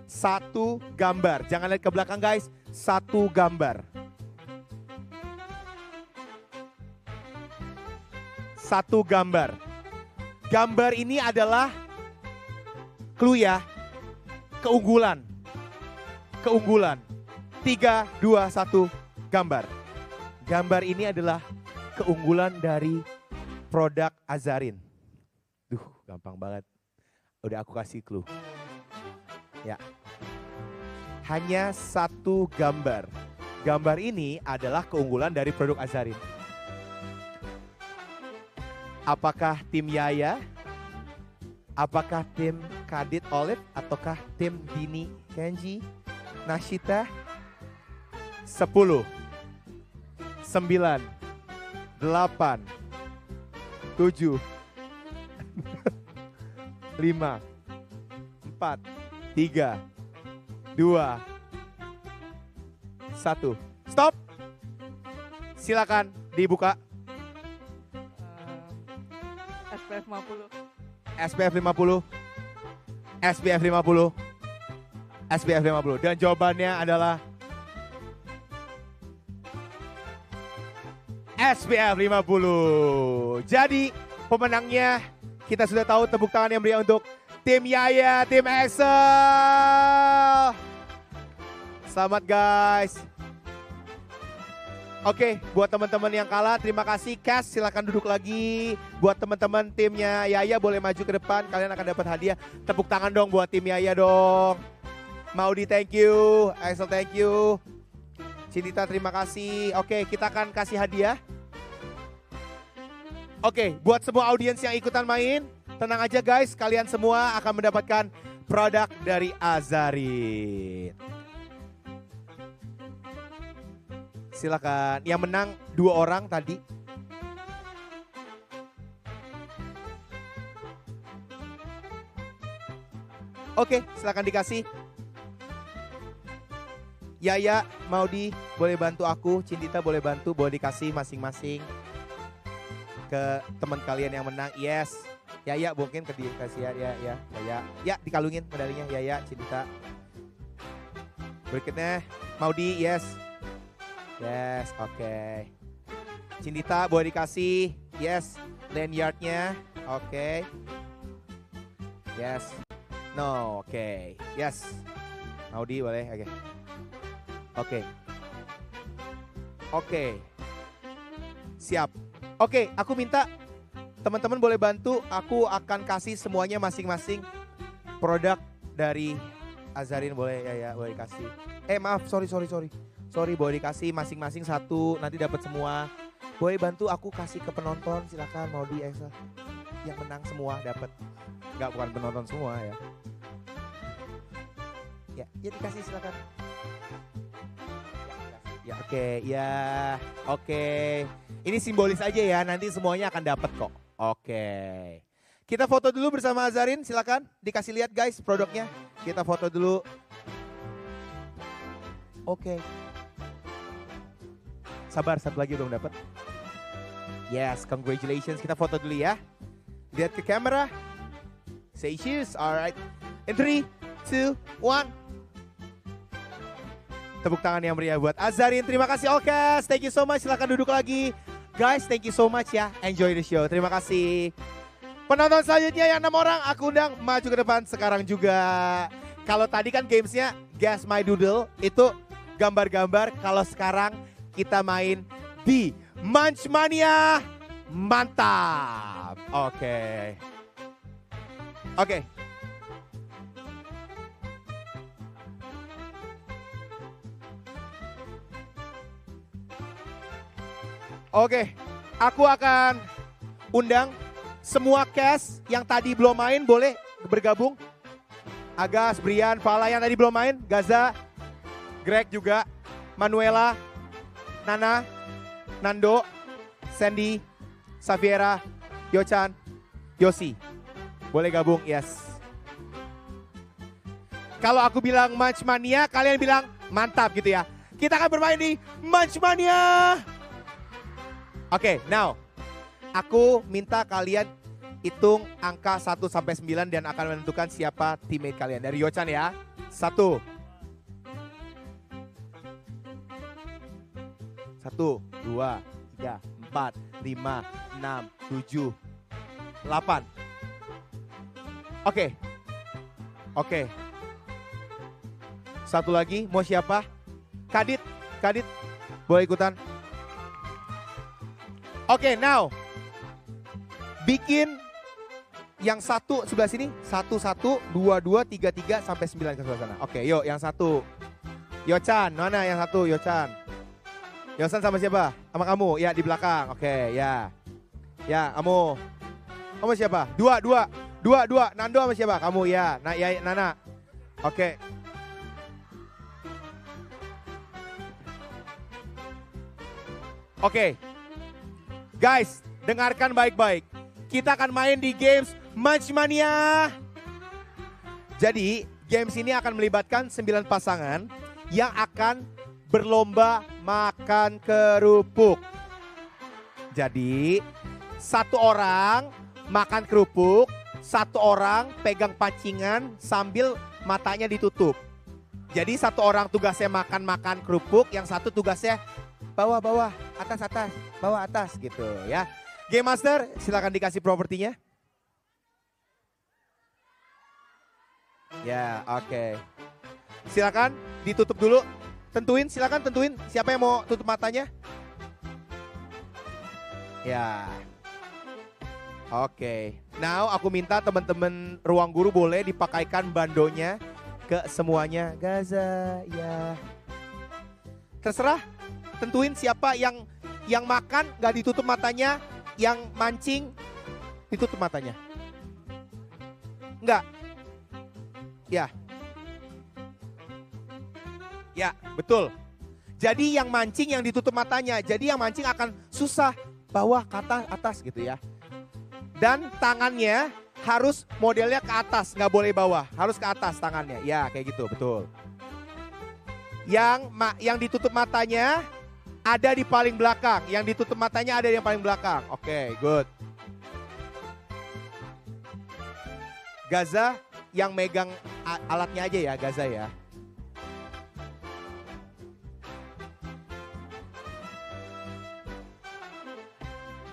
Satu gambar. Jangan lihat ke belakang guys. Satu gambar. Satu gambar. Gambar ini adalah clue ya. Keunggulan. 3, 2, 1, gambar. Gambar ini adalah keunggulan dari produk Azarin. Gampang banget. Udah aku kasih clue. Ya. Hanya satu gambar. Gambar ini adalah keunggulan dari produk Azarin. Apakah tim Yaya? Apakah tim Kadit Olive? Ataukah tim Dini Kenji? Nashita? 10, 9, 8, 7, 5, 4, 3, 2, 1. Stop. Silakan dibuka. SPF 50. SPF 50. SPF 50. SPF 50. Dan jawabannya adalah SPF 50. Jadi pemenangnya kita sudah tahu, tepuk tangan yang meriah untuk tim Yaya, tim Excel. Selamat guys. Oke, buat teman-teman yang kalah terima kasih. Cash silakan duduk lagi. Buat teman-teman timnya Yaya boleh maju ke depan, kalian akan dapat hadiah. Tepuk tangan dong buat tim Yaya dong. Maudi thank you, Excel thank you. Cinta terima kasih. Oke, kita akan kasih hadiah. Oke, buat semua audiens yang ikutan main, tenang aja guys, kalian semua akan mendapatkan produk dari Azarin. Silakan, yang menang 2 orang tadi. Oke, silakan dikasih. Yaya, Maudi, boleh bantu aku. Cindita boleh bantu, boleh dikasih masing-masing ke teman kalian yang menang. Yes. Yaya mungkin dikasih ya. Yaya. Ya, dikalungin medalinya. Yaya, Cindita. Berikutnya, Maudi, yes. Yes, oke. Cindita boleh dikasih. Yes. Lanyardnya. Oke. Yes. No, oke. Yes. Maudi boleh, oke. Oke. Siap. Oke, aku minta teman-teman boleh bantu. Aku akan kasih semuanya masing-masing produk dari Azarin, boleh ya boleh kasih. Maaf, sorry. Sorry, boleh dikasih masing-masing satu, nanti dapat semua. Boleh bantu aku kasih ke penonton, silakan Maudi, Elsa. Yang menang semua dapat. Enggak, bukan penonton semua ya. Ya dikasih silakan. Ya oke. Ini simbolis aja ya, nanti semuanya akan dapat kok. Oke. Kita foto dulu bersama Azarin, silakan. Dikasih lihat guys produknya. Kita foto dulu. Oke. Sabar, satu lagi belum dapat. Yes, congratulations. Kita foto dulu ya. Lihat ke kamera. Say cheers. Alright. In 3, 2, 1. Tepuk tangan yang meriah buat Azarin. Terima kasih Olcast. Thank you so much. Silahkan duduk lagi. Guys, thank you so much ya. Enjoy the show. Terima kasih. Penonton selanjutnya yang 6 orang aku undang maju ke depan sekarang juga. Kalau tadi kan gamesnya Guess My Doodle. Itu gambar-gambar. Kalau sekarang kita main di Munch Mania. Mantap. Oke. Oke, aku akan undang semua cast yang tadi belum main boleh bergabung. Agas, Brian, Fala yang tadi belum main, Gaza, Greg juga, Manuela, Nana, Nando, Sandy, Saviera, Yochan, Yosi. Boleh gabung, yes. Kalau aku bilang Munch Mania, kalian bilang mantap gitu ya. Kita akan bermain di Munch Mania. Oke, now aku minta kalian hitung angka 1 sampai 9 dan akan menentukan siapa teammate kalian. Dari Yochan ya. 1. 1, 2, 3, 4, 5, 6, 7, 8. Oke. Satu lagi, mau siapa? Kadit, boleh ikutan? Oke, now bikin yang 1 sebelah sini. 1, 1, 2, 2, 3, 3 sampai 9 ke sebelah sana. Oke, yuk yang 1. Yochan, mana yang 1? Yochan sama siapa? Sama kamu, ya di belakang. Oke, ya. Ya, kamu. Kamu siapa? 2. Nando sama siapa? Kamu, ya. Nana. Oke. Guys, dengarkan baik-baik. Kita akan main di games Munch Mania. Jadi, games ini akan melibatkan 9 pasangan yang akan berlomba makan kerupuk. Jadi, 1 orang makan kerupuk, 1 orang pegang pancingan sambil matanya ditutup. Jadi 1 orang tugasnya makan kerupuk, yang 1 tugasnya bawah, atas, bawah, atas gitu ya. Game Master, silakan dikasih propertinya. Ya, oke. Silakan ditutup dulu. Silakan tentuin siapa yang mau tutup matanya. Ya. Oke. Now aku minta teman-teman ruang guru boleh dipakaikan bandonya ke semuanya. Gaza, ya. Terserah. Tentuin siapa yang makan gak ditutup matanya, yang mancing ditutup matanya. Enggak. Ya. Ya, betul. Jadi yang mancing yang ditutup matanya. Jadi yang mancing akan susah bawah ke atas gitu ya. Dan tangannya harus modelnya ke atas, nggak boleh bawah. Harus ke atas tangannya. Ya, kayak gitu, betul. Yang ditutup matanya ada di paling belakang. Yang ditutup matanya ada di yang paling belakang. Oke, good. Gaza yang megang alatnya aja ya, Gaza ya.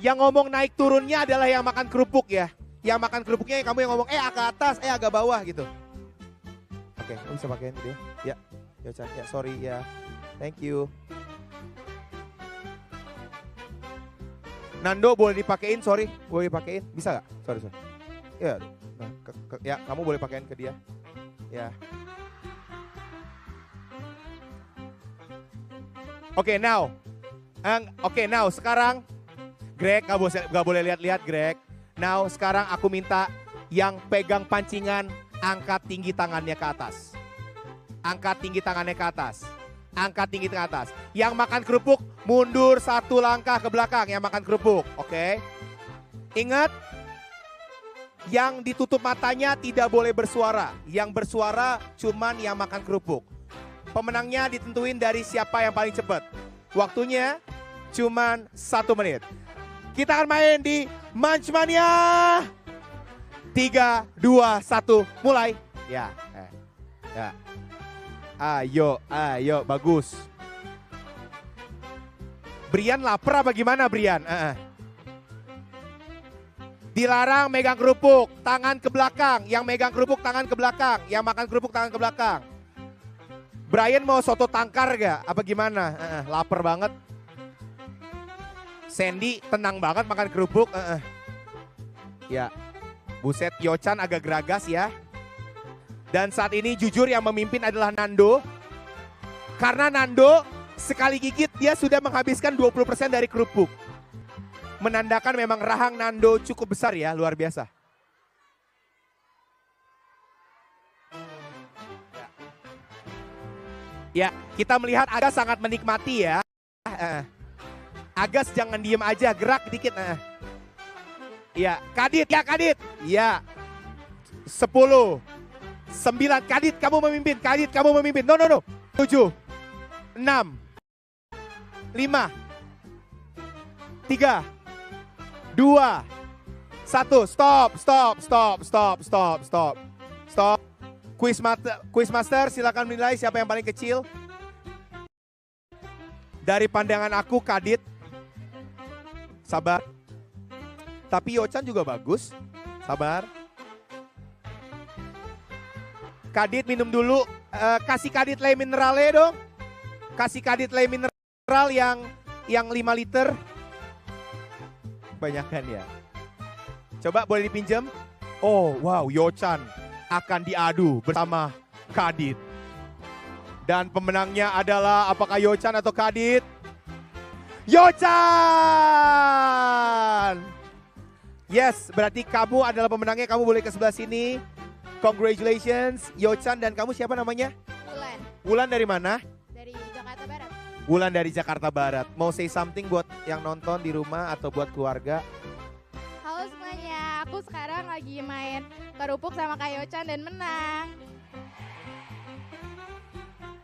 Yang ngomong naik turunnya adalah yang makan kerupuk ya. Yang makan kerupuknya kamu yang ngomong ke atas, agak bawah gitu. Oke, kamu bisa pakein dia. Ya, ya sorry ya. Thank you. Nando boleh dipakein, sorry. Boleh dipakein, bisa gak? Sorry. Ya, ya kamu boleh pakein ke dia. Ya. Oke, now sekarang Greg, gak boleh lihat-lihat Greg. Now sekarang aku minta yang pegang pancingan angkat tinggi tangannya ke atas. Angkat tinggi tangannya ke atas. Angkat tinggi ke atas. Yang makan kerupuk mundur 1 langkah ke belakang yang makan kerupuk. Oke. Ingat, yang ditutup matanya tidak boleh bersuara. Yang bersuara cuman yang makan kerupuk. Pemenangnya ditentuin dari siapa yang paling cepat. Waktunya cuman 1 menit. Kita akan main di Munch Mania. 3, 2, 1, mulai. Ya, ya. Ayo, bagus. Brian lapar apa gimana Brian? Dilarang megang kerupuk, tangan ke belakang. Yang megang kerupuk tangan ke belakang. Yang makan kerupuk tangan ke belakang. Brian mau soto tangkar gak? Apa gimana? Lapar banget. Sandy tenang banget makan kerupuk. Ya, buset Yochan agak geragas ya. Dan saat ini jujur yang memimpin adalah Nando. Karena Nando sekali gigit dia sudah menghabiskan 20% dari kerupuk. Menandakan memang rahang Nando cukup besar ya, luar biasa. Ya, kita melihat Agas sangat menikmati ya. Agas jangan diem aja, gerak dikit. Ya, Kadit. Ya, 10, 9, Kadit kamu memimpin. No. 7, 6, 5, 3, 2, 1, stop. Quiz master silakan menilai siapa yang paling kecil. Dari pandangan aku Kadit. Sabar. Tapi Yochan juga bagus. Sabar. Kadit minum dulu. Kasih Kadit le mineralnya dong. Kasih Kadit le mineral yang 5 liter. Banyakan ya. Coba boleh dipinjam. Oh wow, Yochan akan diadu bersama Kadit. Dan pemenangnya adalah apakah Yochan atau Kadit? Yochan! Yes, berarti kamu adalah pemenangnya. Kamu boleh ke sebelah sini. Congratulations, Yochan. Dan kamu siapa namanya? Wulan. Wulan dari mana? Dari Jakarta Barat. Wulan dari Jakarta Barat. Mau say something buat yang nonton di rumah atau buat keluarga? Halo semuanya, aku sekarang lagi main kerupuk sama Kak Yochan dan menang.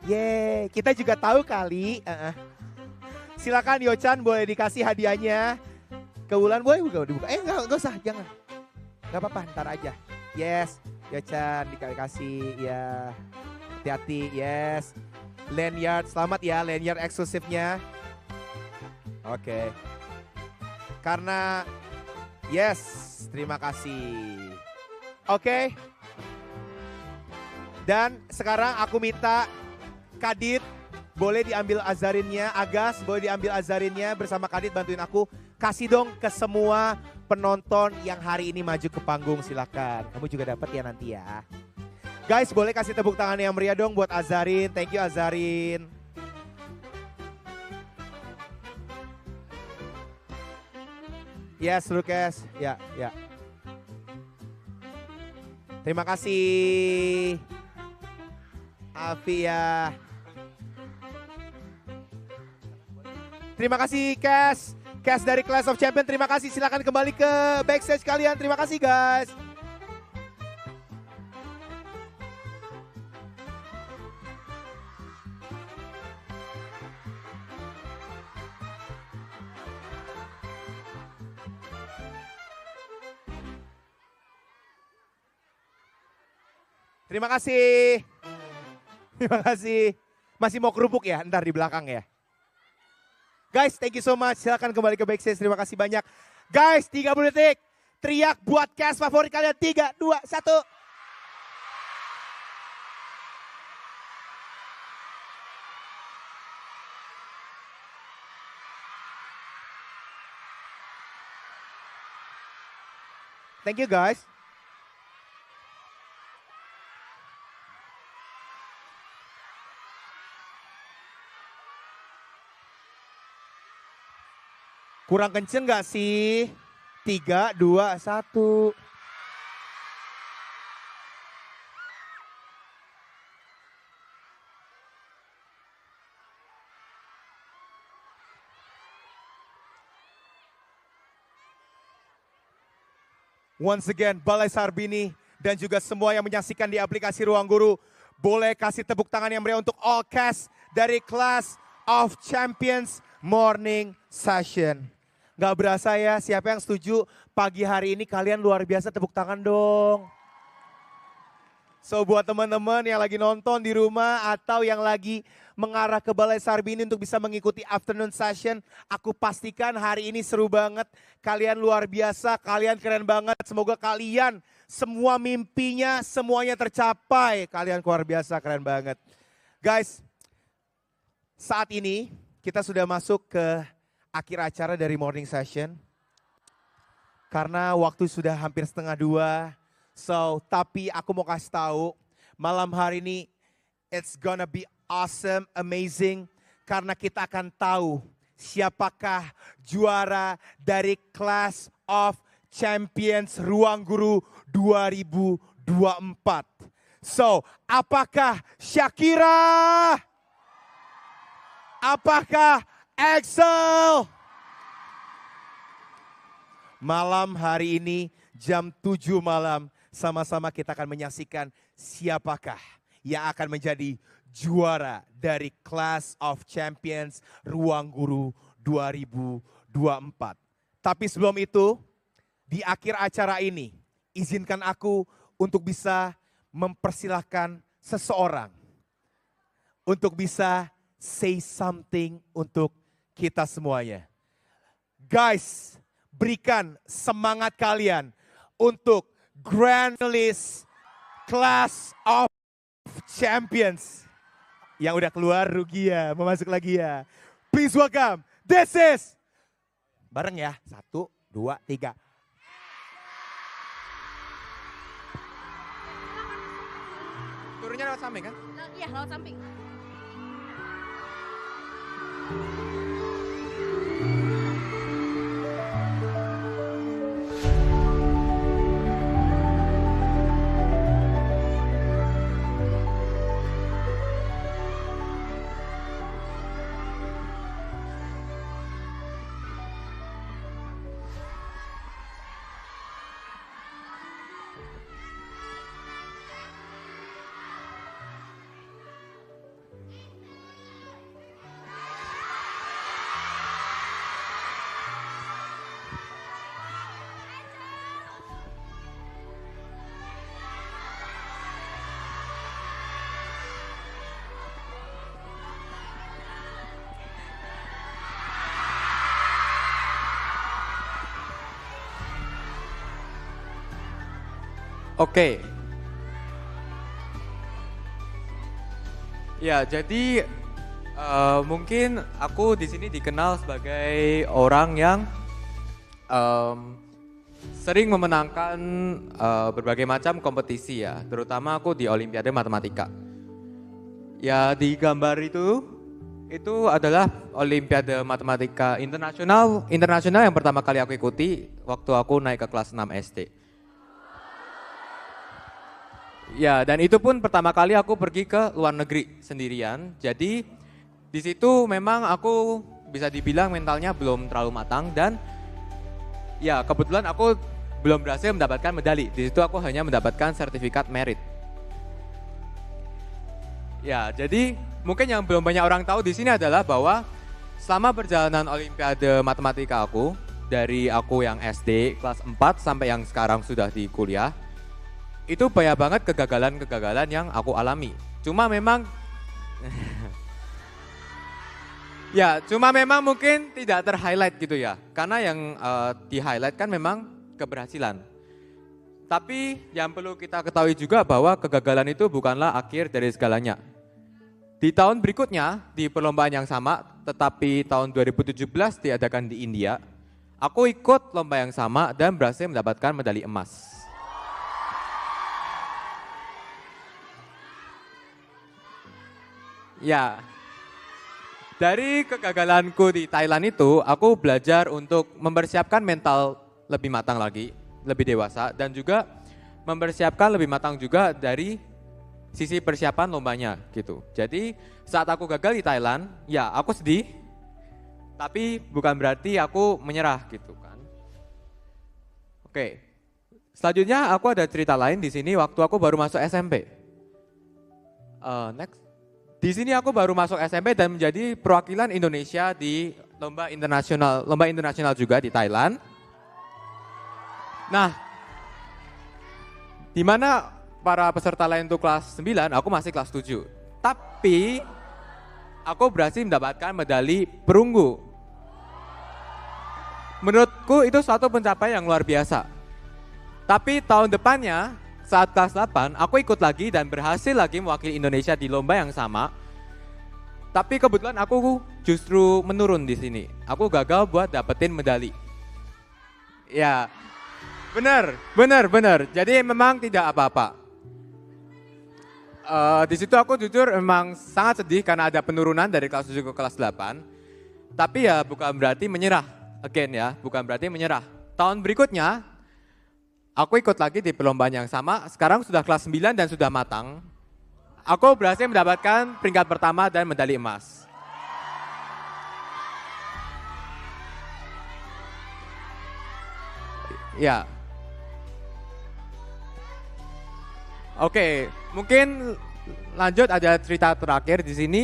Yeay, kita juga tahu kali. Silakan Yochan boleh dikasih hadiahnya. Ke Wulan boleh dibuka. Enggak usah, jangan. Enggak apa-apa, ntar aja. Yes, Yochan dikasih ya. Hati-hati, yes. Lanyard, selamat ya lanyard eksklusifnya. Oke. Karena yes, terima kasih. Oke. Dan sekarang aku minta Kadit boleh diambil azarinnya, Agas boleh diambil azarinnya bersama Kadit, bantuin aku. Kasih dong ke semua penonton yang hari ini maju ke panggung, silakan. Kamu juga dapat ya nanti ya. Guys, boleh kasih tepuk tangan yang meriah dong buat Azarin. Thank you Azarin. Yes, Lucas. Ya. Terima kasih. Afia. Terima kasih Cass dari Clash of Champion. Terima kasih, silakan kembali ke backstage kalian. Terima kasih guys. Terima kasih. Terima kasih. Masih mau kerupuk ya? Ntar di belakang ya. Guys, thank you so much. Silakan kembali ke backstage. Terima kasih banyak. Guys, 30 detik. Teriak buat cast favorit kalian. 3, 2, 1. Thank you guys. Kurang kenceng gak sih? 3, 2, 1. Once again, Balai Sarbini dan juga semua yang menyaksikan di aplikasi Ruang Guru, boleh kasih tepuk tangan yang meriah untuk all cast dari Clash of Champions Morning Session. Gak berasa ya, siapa yang setuju pagi hari ini kalian luar biasa, tepuk tangan dong. So buat teman-teman yang lagi nonton di rumah atau yang lagi mengarah ke Balai Sarbini untuk bisa mengikuti afternoon session, aku pastikan hari ini seru banget. Kalian luar biasa, kalian keren banget. Semoga kalian semua mimpinya semuanya tercapai. Kalian luar biasa, keren banget. Guys, saat ini kita sudah masuk ke akhir acara dari morning session. Karena waktu sudah hampir 1:30. So, tapi aku mau kasih tahu, malam hari ini it's gonna be awesome, amazing. Karena kita akan tahu siapakah juara dari Class of Champions Ruang Guru 2024. So, apakah Shakira? Apakah Excel? Malam hari ini jam 7 malam sama-sama kita akan menyaksikan siapakah yang akan menjadi juara dari Class of Champions Ruang Guru 2024. Tapi sebelum itu, di akhir acara ini, izinkan aku untuk bisa mempersilahkan seseorang untuk bisa say something untuk kita semuanya. Guys, berikan semangat kalian untuk Grand List Class of Champions. Yang udah keluar rugi ya, mau masuk lagi ya. Please welcome, this is. Bareng ya, 1, 2, 3. Turunnya lewat samping kan? Iya, lewat samping. Oke. Ya, jadi mungkin aku di sini dikenal sebagai orang yang sering memenangkan berbagai macam kompetisi ya, terutama aku di Olimpiade Matematika. Ya, di gambar itu adalah Olimpiade Matematika internasional yang pertama kali aku ikuti waktu aku naik ke kelas 6 SD. Ya, dan itu pun pertama kali aku pergi ke luar negeri sendirian. Jadi di situ memang aku bisa dibilang mentalnya belum terlalu matang dan ya kebetulan aku belum berhasil mendapatkan medali. Di situ aku hanya mendapatkan sertifikat merit. Ya, jadi mungkin yang belum banyak orang tahu di sini adalah bahwa selama perjalanan Olimpiade Matematika aku, dari aku yang SD kelas 4 sampai yang sekarang sudah di kuliah, itu banyak banget kegagalan-kegagalan yang aku alami. Cuma memang cuma memang mungkin tidak ter-highlight gitu ya. Karena yang di-highlight kan memang keberhasilan. Tapi yang perlu kita ketahui juga bahwa kegagalan itu bukanlah akhir dari segalanya. Di tahun berikutnya, di perlombaan yang sama, tetapi tahun 2017 diadakan di India, aku ikut lomba yang sama dan berhasil mendapatkan medali emas. Ya, dari kegagalanku di Thailand itu, aku belajar untuk mempersiapkan mental lebih matang lagi, lebih dewasa, dan juga mempersiapkan lebih matang juga dari sisi persiapan lombanya gitu. Jadi saat aku gagal di Thailand, ya aku sedih, tapi bukan berarti aku menyerah gitu kan. Oke, selanjutnya aku ada cerita lain di sini waktu aku baru masuk SMP. Next. Di sini aku baru masuk SMP dan menjadi perwakilan Indonesia di lomba internasional juga di Thailand. Nah, di mana para peserta lain itu kelas 9, aku masih kelas 7. Tapi aku berhasil mendapatkan medali perunggu. Menurutku itu suatu pencapaian yang luar biasa. Tapi tahun depannya, saat kelas 8, aku ikut lagi dan berhasil lagi mewakili Indonesia di lomba yang sama. Tapi kebetulan aku justru menurun di sini. Aku gagal buat dapetin medali. Ya, benar. Jadi memang tidak apa-apa. Di situ aku jujur memang sangat sedih karena ada penurunan dari kelas 7 ke kelas 8. Tapi ya bukan berarti menyerah. Again ya, bukan berarti menyerah. Tahun berikutnya, aku ikut lagi di perlombaan yang sama. Sekarang sudah kelas 9 dan sudah matang. Aku berhasil mendapatkan peringkat pertama dan medali emas. Ya. Oke, mungkin lanjut ada cerita terakhir di sini.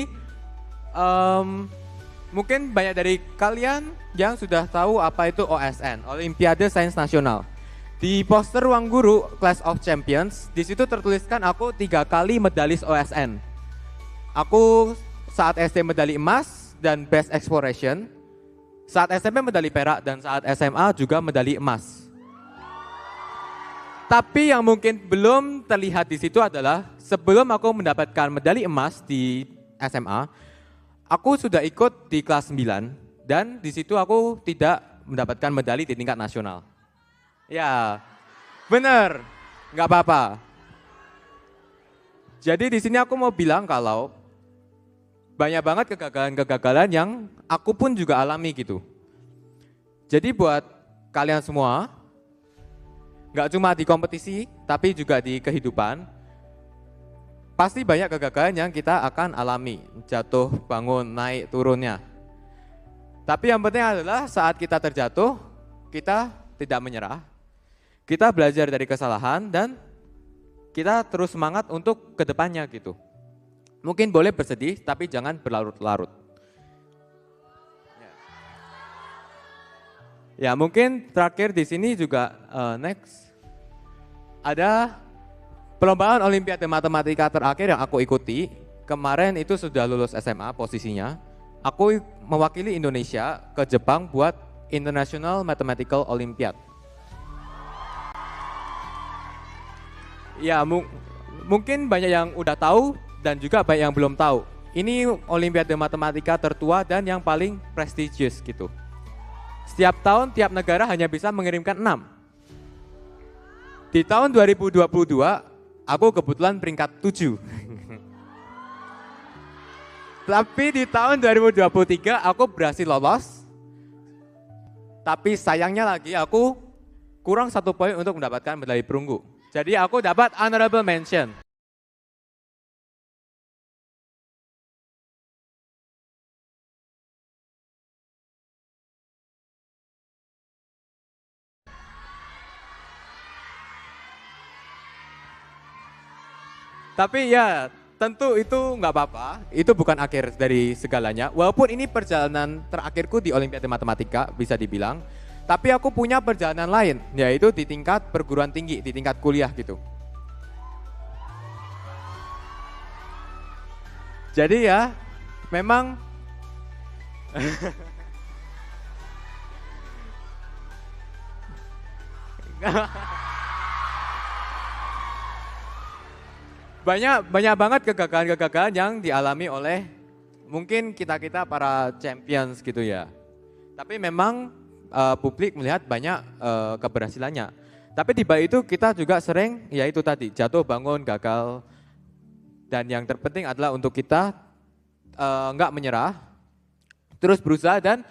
Mungkin banyak dari kalian yang sudah tahu apa itu OSN, Olimpiade Sains Nasional. Di poster ruang guru Class of Champions, di situ tertuliskan aku 3 kali medalis OSN. Aku saat SD medali emas dan Best Exploration, saat SMP medali perak dan saat SMA juga medali emas. Tapi yang mungkin belum terlihat di situ adalah sebelum aku mendapatkan medali emas di SMA, aku sudah ikut di kelas 9 dan di situ aku tidak mendapatkan medali di tingkat nasional. Ya, bener, nggak apa-apa. Jadi di sini aku mau bilang kalau banyak banget kegagalan-kegagalan yang aku pun juga alami gitu. Jadi buat kalian semua, nggak cuma di kompetisi, tapi juga di kehidupan, pasti banyak kegagalan yang kita akan alami, jatuh, bangun, naik, turunnya. Tapi yang penting adalah saat kita terjatuh, kita tidak menyerah. Kita belajar dari kesalahan dan kita terus semangat untuk kedepannya gitu. Mungkin boleh bersedih, tapi jangan berlarut-larut. Ya mungkin terakhir di sini juga next ada perlombaan Olimpiade Matematika terakhir yang aku ikuti. Kemarin itu sudah lulus SMA posisinya. Aku mewakili Indonesia ke Jepang buat International Mathematical Olympiad. Ya mungkin banyak yang udah tahu dan juga banyak yang belum tahu. Ini Olimpiade Matematika tertua dan yang paling prestisius gitu. Setiap tahun tiap negara hanya bisa mengirimkan 6. Di tahun 2022 aku kebetulan peringkat 7. Tapi di tahun 2023 aku berhasil lolos. Tapi sayangnya lagi aku kurang 1 poin untuk mendapatkan medali perunggu. Jadi aku dapat honorable mention. Tapi ya tentu itu nggak apa-apa, itu bukan akhir dari segalanya. Walaupun ini perjalanan terakhirku di Olimpiade Matematika bisa dibilang. Tapi aku punya perjalanan lain, yaitu di tingkat perguruan tinggi, di tingkat kuliah gitu. Jadi ya memang banyak banget kegagalan-kegagalan yang dialami oleh mungkin kita-kita para champions gitu ya. Tapi memang publik melihat banyak keberhasilannya. Tapi di balik itu kita juga sering ya itu tadi jatuh bangun gagal. Dan yang terpenting adalah untuk kita nggak menyerah, terus berusaha dan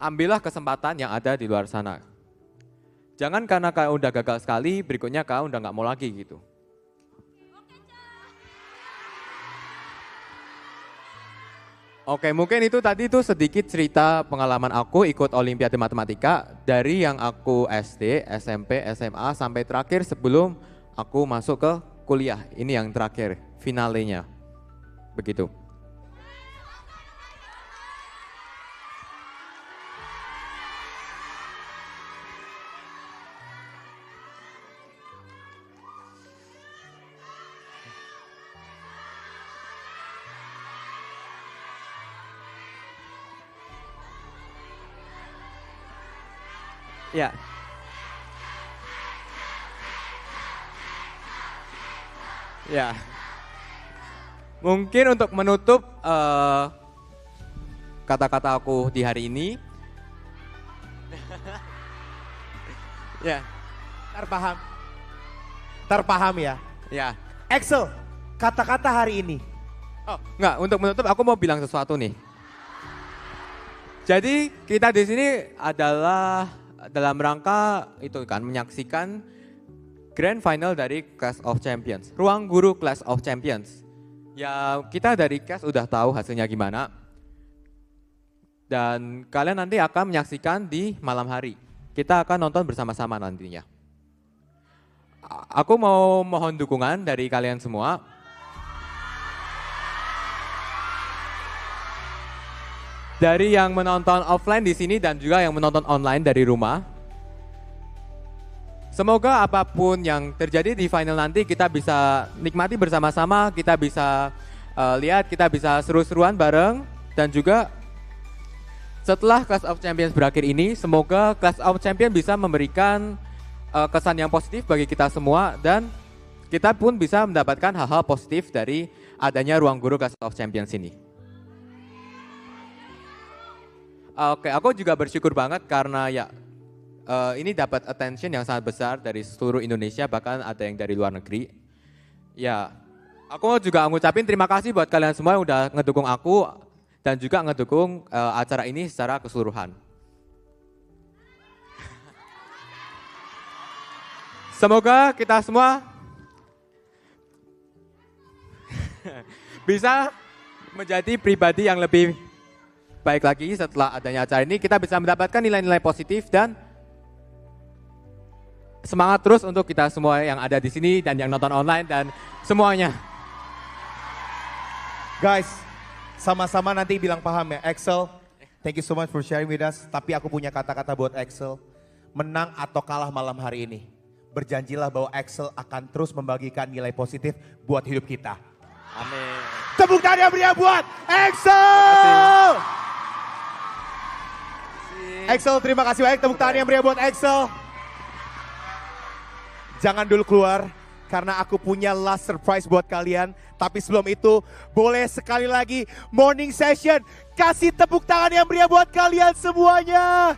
ambillah kesempatan yang ada di luar sana. Jangan karena kau udah gagal sekali, berikutnya kau udah nggak mau lagi gitu. Oke, mungkin itu tadi tuh sedikit cerita pengalaman aku ikut Olimpiade Matematika dari yang aku SD, SMP, SMA sampai terakhir sebelum aku masuk ke kuliah. Ini yang terakhir, finalenya. Begitu. Ya. Ya. Mungkin untuk menutup kata-kata aku di hari ini. Ya. Terpaham ya? Ya. Axel, kata-kata hari ini. Oh, enggak, untuk menutup aku mau bilang sesuatu nih. Jadi kita di sini adalah dalam rangka itu kan menyaksikan Grand Final dari Clash of Champions, Ruang Guru Clash of Champions. Ya kita dari Clash udah tahu hasilnya gimana. Dan kalian nanti akan menyaksikan di malam hari. Kita akan nonton bersama-sama nantinya. Aku mau mohon dukungan dari kalian semua. Dari yang menonton offline di sini dan juga yang menonton online dari rumah. Semoga apapun yang terjadi di final nanti kita bisa nikmati bersama-sama, kita bisa lihat, kita bisa seru-seruan bareng. Dan juga setelah Clash of Champions berakhir ini, semoga Clash of Champions bisa memberikan kesan yang positif bagi kita semua. Dan kita pun bisa mendapatkan hal-hal positif dari adanya Ruang Guru Clash of Champions ini. Oke, aku juga bersyukur banget karena ya ini dapat attention yang sangat besar dari seluruh Indonesia, bahkan ada yang dari luar negeri. Ya, aku juga ngucapin terima kasih buat kalian semua yang udah ngedukung aku dan juga ngedukung acara ini secara keseluruhan. Semoga kita semua bisa menjadi pribadi yang lebih baik lagi setelah adanya acara ini. Kita bisa mendapatkan nilai-nilai positif dan semangat terus untuk kita semua yang ada di sini dan yang nonton online dan semuanya. Guys, sama-sama nanti bilang paham ya. Axel, thank you so much for sharing with us. Tapi aku punya kata-kata buat Axel. Menang atau kalah malam hari ini, berjanjilah bahwa Axel akan terus membagikan nilai positif buat hidup kita. Amin. Tepuk tangan yang meriah buat Axel! Axel, terima kasih banyak. Tepuk tangan yang meriah buat Axel. Jangan dulu keluar, karena aku punya last surprise buat kalian. Tapi sebelum itu, boleh sekali lagi morning session. Kasih tepuk tangan yang meriah buat kalian semuanya.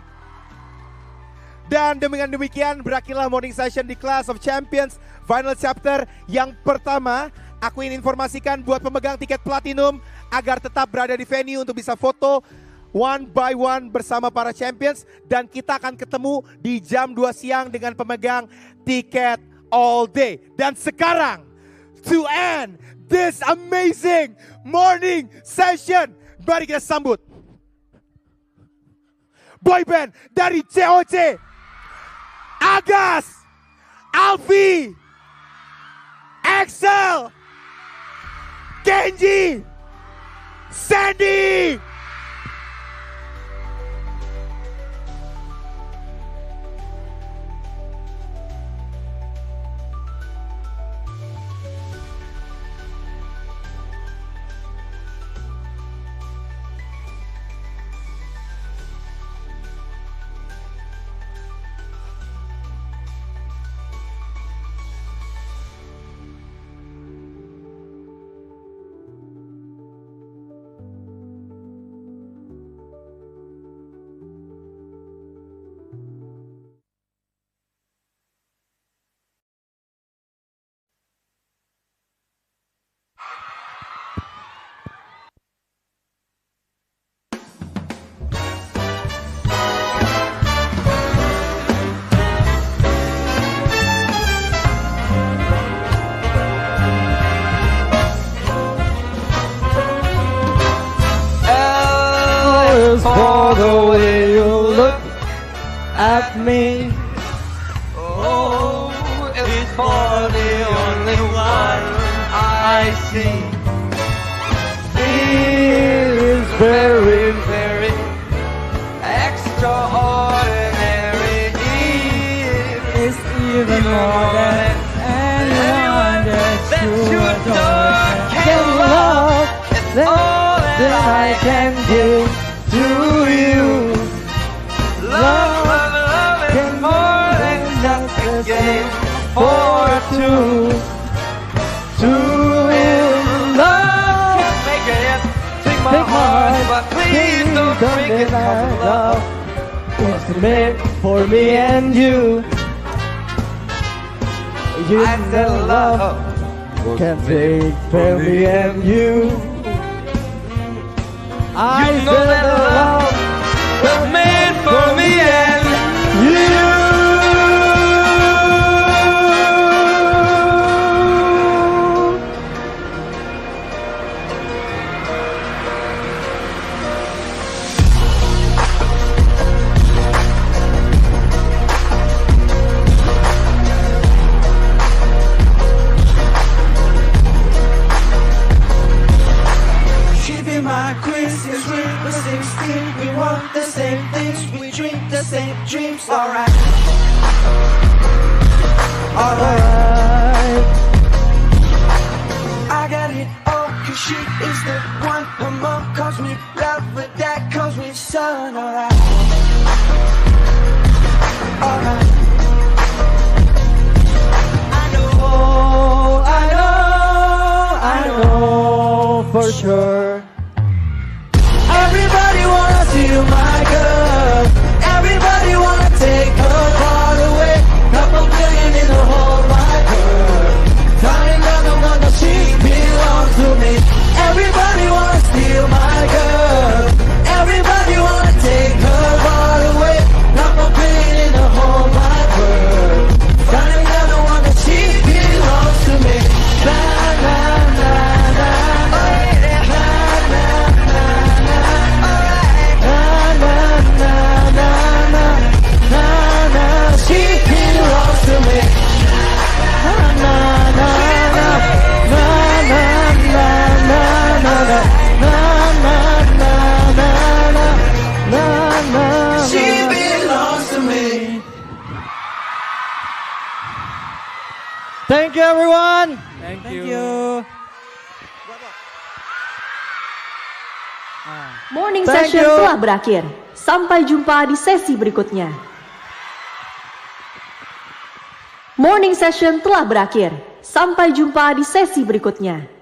Dan dengan demikian berakhirlah morning session di Clash of Champions Final Chapter yang pertama. Aku ingin informasikan buat pemegang tiket platinum agar tetap berada di venue untuk bisa foto one by one bersama para champions. Dan kita akan ketemu di jam 2 siang dengan pemegang tiket all day. Dan sekarang, to end this amazing morning session, mari kita sambut boyband dari COC, Agas, Alfi, Axel, Kenji, Sandy. For the way you look at me. Oh, it's for the only one I see. It is very, very extraordinary. It is even more than anyone that you adore can love. It's all that I can give to you. Love can to love. Make it, take my Take my heart, heart, but please don't break it, 'cause love is made for me and you. You I said know love can take for me and you. I You know said that love was made for me and you. She be my queen since we were 16. We want the same things, we dream the same dreams. Alright. Alright. I got it all, cause she is the one. Her mom calls me love, but dad calls me son. Alright. Alright. I know for sure. Everybody wanna steal my girl. Everybody wanna take her heart away. Couple billion in the whole wide world. Finding another one that she belongs to me. Everybody wanna steal my girl. Everybody wanna take her heart away. Couple billion in the whole wide world. Finding another one that she belongs to me. Na na na na. She belongs to me. Na na na na na na na na na na na na. She belongs to me. Thank you everyone. Thank you. Morning Thank session you. telah berakhir. Sampai jumpa di sesi berikutnya. Morning session telah berakhir. Sampai jumpa di sesi berikutnya.